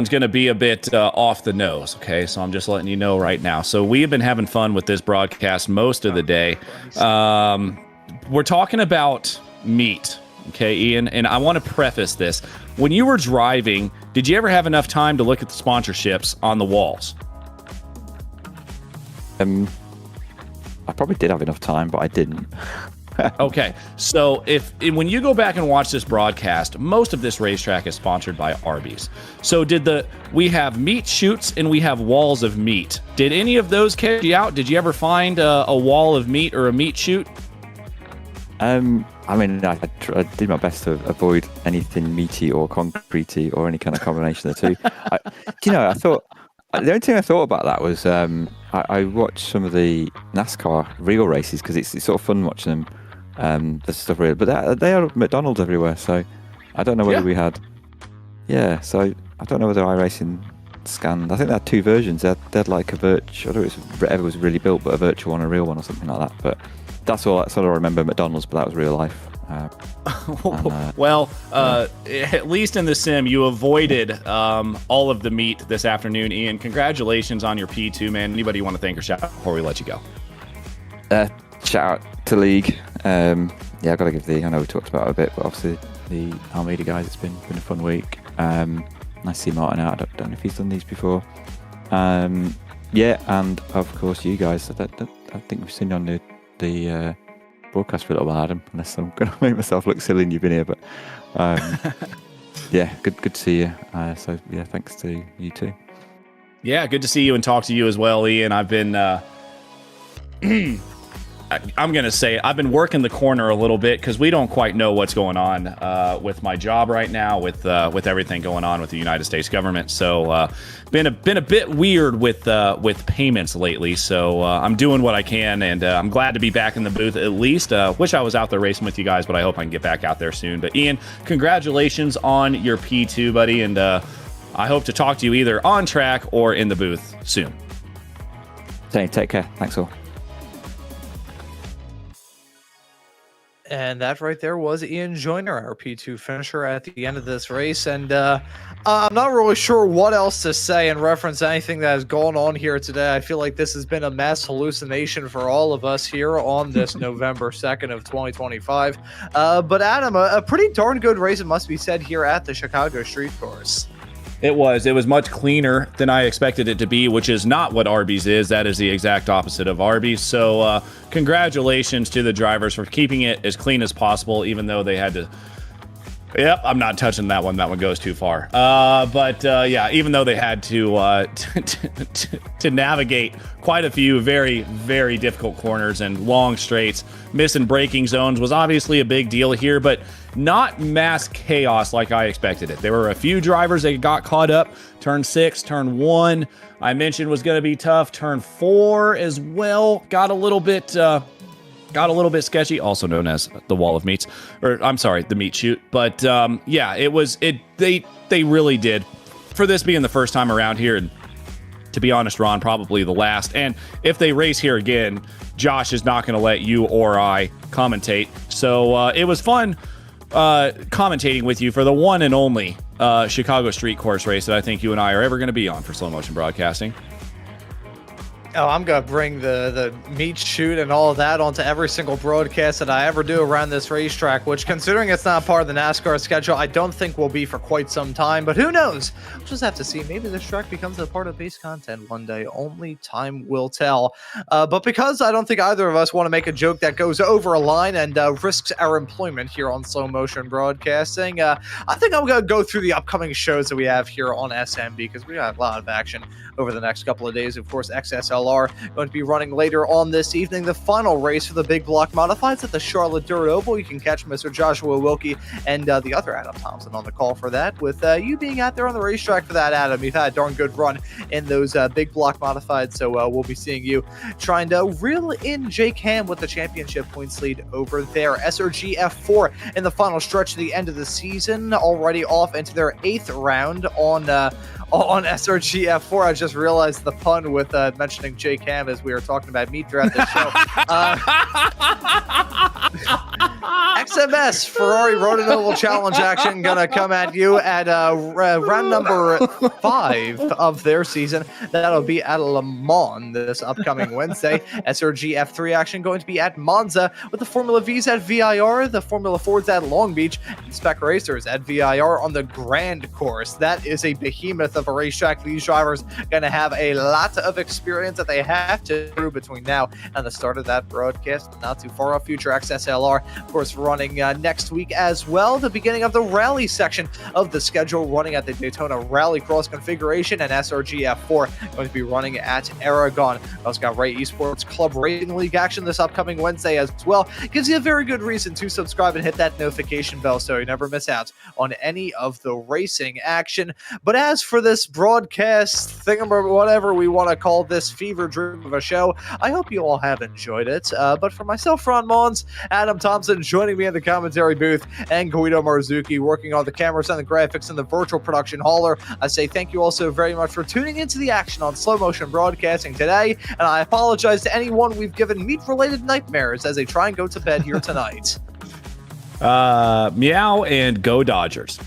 going to be a bit off the nose, okay? So I'm just letting you know right now. So we have been having fun with this broadcast most of the day. We're talking about meat, okay, Ian? And I want to preface this. When you were driving, did you ever have enough time to look at the sponsorships on the walls? I probably did have enough time, but I didn't. Okay, so when you go back and watch this broadcast, most of this racetrack is sponsored by Arby's. So we have meat chutes and we have walls of meat. Did any of those catch you out? Did you ever find a wall of meat or a meat chute? I mean, I did my best to avoid anything meaty or concretey or any kind of combination of the two. I thought the only thing I thought about that was I watched some of the NASCAR real races because it's sort of fun watching them. The stuff real, but they are McDonald's everywhere, so I don't know whether we had. Yeah, so I don't know whether iRacing scanned. I think they had two versions. They had like a virtual, I don't know if it was really built, but a virtual one, a real one, or something like that. But that's all I remember McDonald's, but that was real life. At least in the sim, you avoided all of the meat this afternoon, Ian. Congratulations on your P2, man. Anybody you want to thank or shout out before we let you go? Shout out to League. I've got to give I know we talked about it a bit, but obviously the Almeida guys, it's been a fun week. Nice to see Martin out. I don't know if he's done these before. And of course you guys. I think we've seen you on the broadcast for a little while, Adam, unless I'm going to make myself look silly and you've been here. But good to see you. Thanks to you too. Yeah, good to see you and talk to you as well, Ian. I've been I'm going to say I've been working the corner a little bit because we don't quite know what's going on with my job right now, with everything going on with the United States government. So been a bit weird with payments lately. So I'm doing what I can, and I'm glad to be back in the booth at least. Wish I was out there racing with you guys, but I hope I can get back out there soon. But Ian, congratulations on your P2, buddy, and I hope to talk to you either on track or in the booth soon. Take care. Thanks all. And that right there was Ian Joyner, our P2 finisher at the end of this race. And I'm not really sure what else to say in reference to anything that has gone on here today. I feel like this has been a mass hallucination for all of us here on this November 2nd of 2025. But Adam, a pretty darn good race, it must be said, here at the Chicago Street Course. It was much cleaner than I expected it to be, which is not what Arby's is. That is the exact opposite of Arby's. So congratulations to the drivers for keeping it as clean as possible, even though they had to. Yep, I'm not touching that one. That one goes too far. Even though they had to navigate quite a few very, very difficult corners and long straights, missing braking zones was obviously a big deal here, but not mass chaos like I expected it. There were a few drivers that got caught up. Turn 6, turn 1, I mentioned was going to be tough. Turn 4 as well got a little bit sketchy, also known as the wall of meats, or I'm sorry, the meat chute. But they really did, for this being the first time around here, and to be honest, Ron, probably the last. And if they race here again, Josh is not going to let you or I commentate. So it was fun commentating with you for the one and only Chicago Street Course race that I think you and I are ever going to be on for Slow Motion Broadcasting. Oh, I'm going to bring the meat chute and all of that onto every single broadcast that I ever do around this racetrack, which, considering it's not part of the NASCAR schedule, I don't think will be for quite some time. But who knows? We'll just have to see. Maybe this track becomes a part of base content one day. Only time will tell. But because I don't think either of us want to make a joke that goes over a line and risks our employment here on Slow Motion Broadcasting, I think I'm going to go through the upcoming shows that we have here on SMB, because we got a lot of action over the next couple of days. Of course, XSLR going to be running later on this evening. The final race for the big block modifieds at the Charlotte Dirt Oval. You can catch Mr. Joshua Wilkie and the other Adam Thompson on the call for that. With you being out there on the racetrack for that, Adam, you've had a darn good run in those big block modifieds, so we'll be seeing you trying to reel in Jake Ham with the championship points lead over there. SRG F4 in the final stretch of the end of the season, already off into their 8th round on SRG F4. I just realized the pun with mentioning Jake Ham as we were talking about meat throughout the show. XMS Ferrari Road Challenge action gonna come at you at round number 5 of their season. That'll be at Le Mans this upcoming Wednesday. SRG F3 action going to be at Monza, with the Formula V's at VIR, the Formula Fords at Long Beach, and Spec Racers at VIR on the Grand Course. That is a behemoth of a racetrack. These drivers gonna have a lot of experience that they have to do between now and the start of that broadcast. Not too far off. Future XSLR, of course, running next week as well. The beginning of the rally section of the schedule, running at the Daytona Rally Cross configuration, and SRG F4 going to be running at Aragon. We also got Ray Esports Club Racing League action this upcoming Wednesday as well. Gives you a very good reason to subscribe and hit that notification bell so you never miss out on any of the racing action. But as for this broadcast thingamabob, whatever we want to call this fever dream of a show, I hope you all have enjoyed it. But for myself, Ron Maunz, Adam Thompson joining me in the commentary booth, and Guido Marzucchi working on the cameras and the graphics and the virtual production hauler, I say thank you all so very much for tuning into the action on Slow Motion Broadcasting today, and I apologize to anyone we've given meat-related nightmares as they try and go to bed here tonight. Meow and go Dodgers.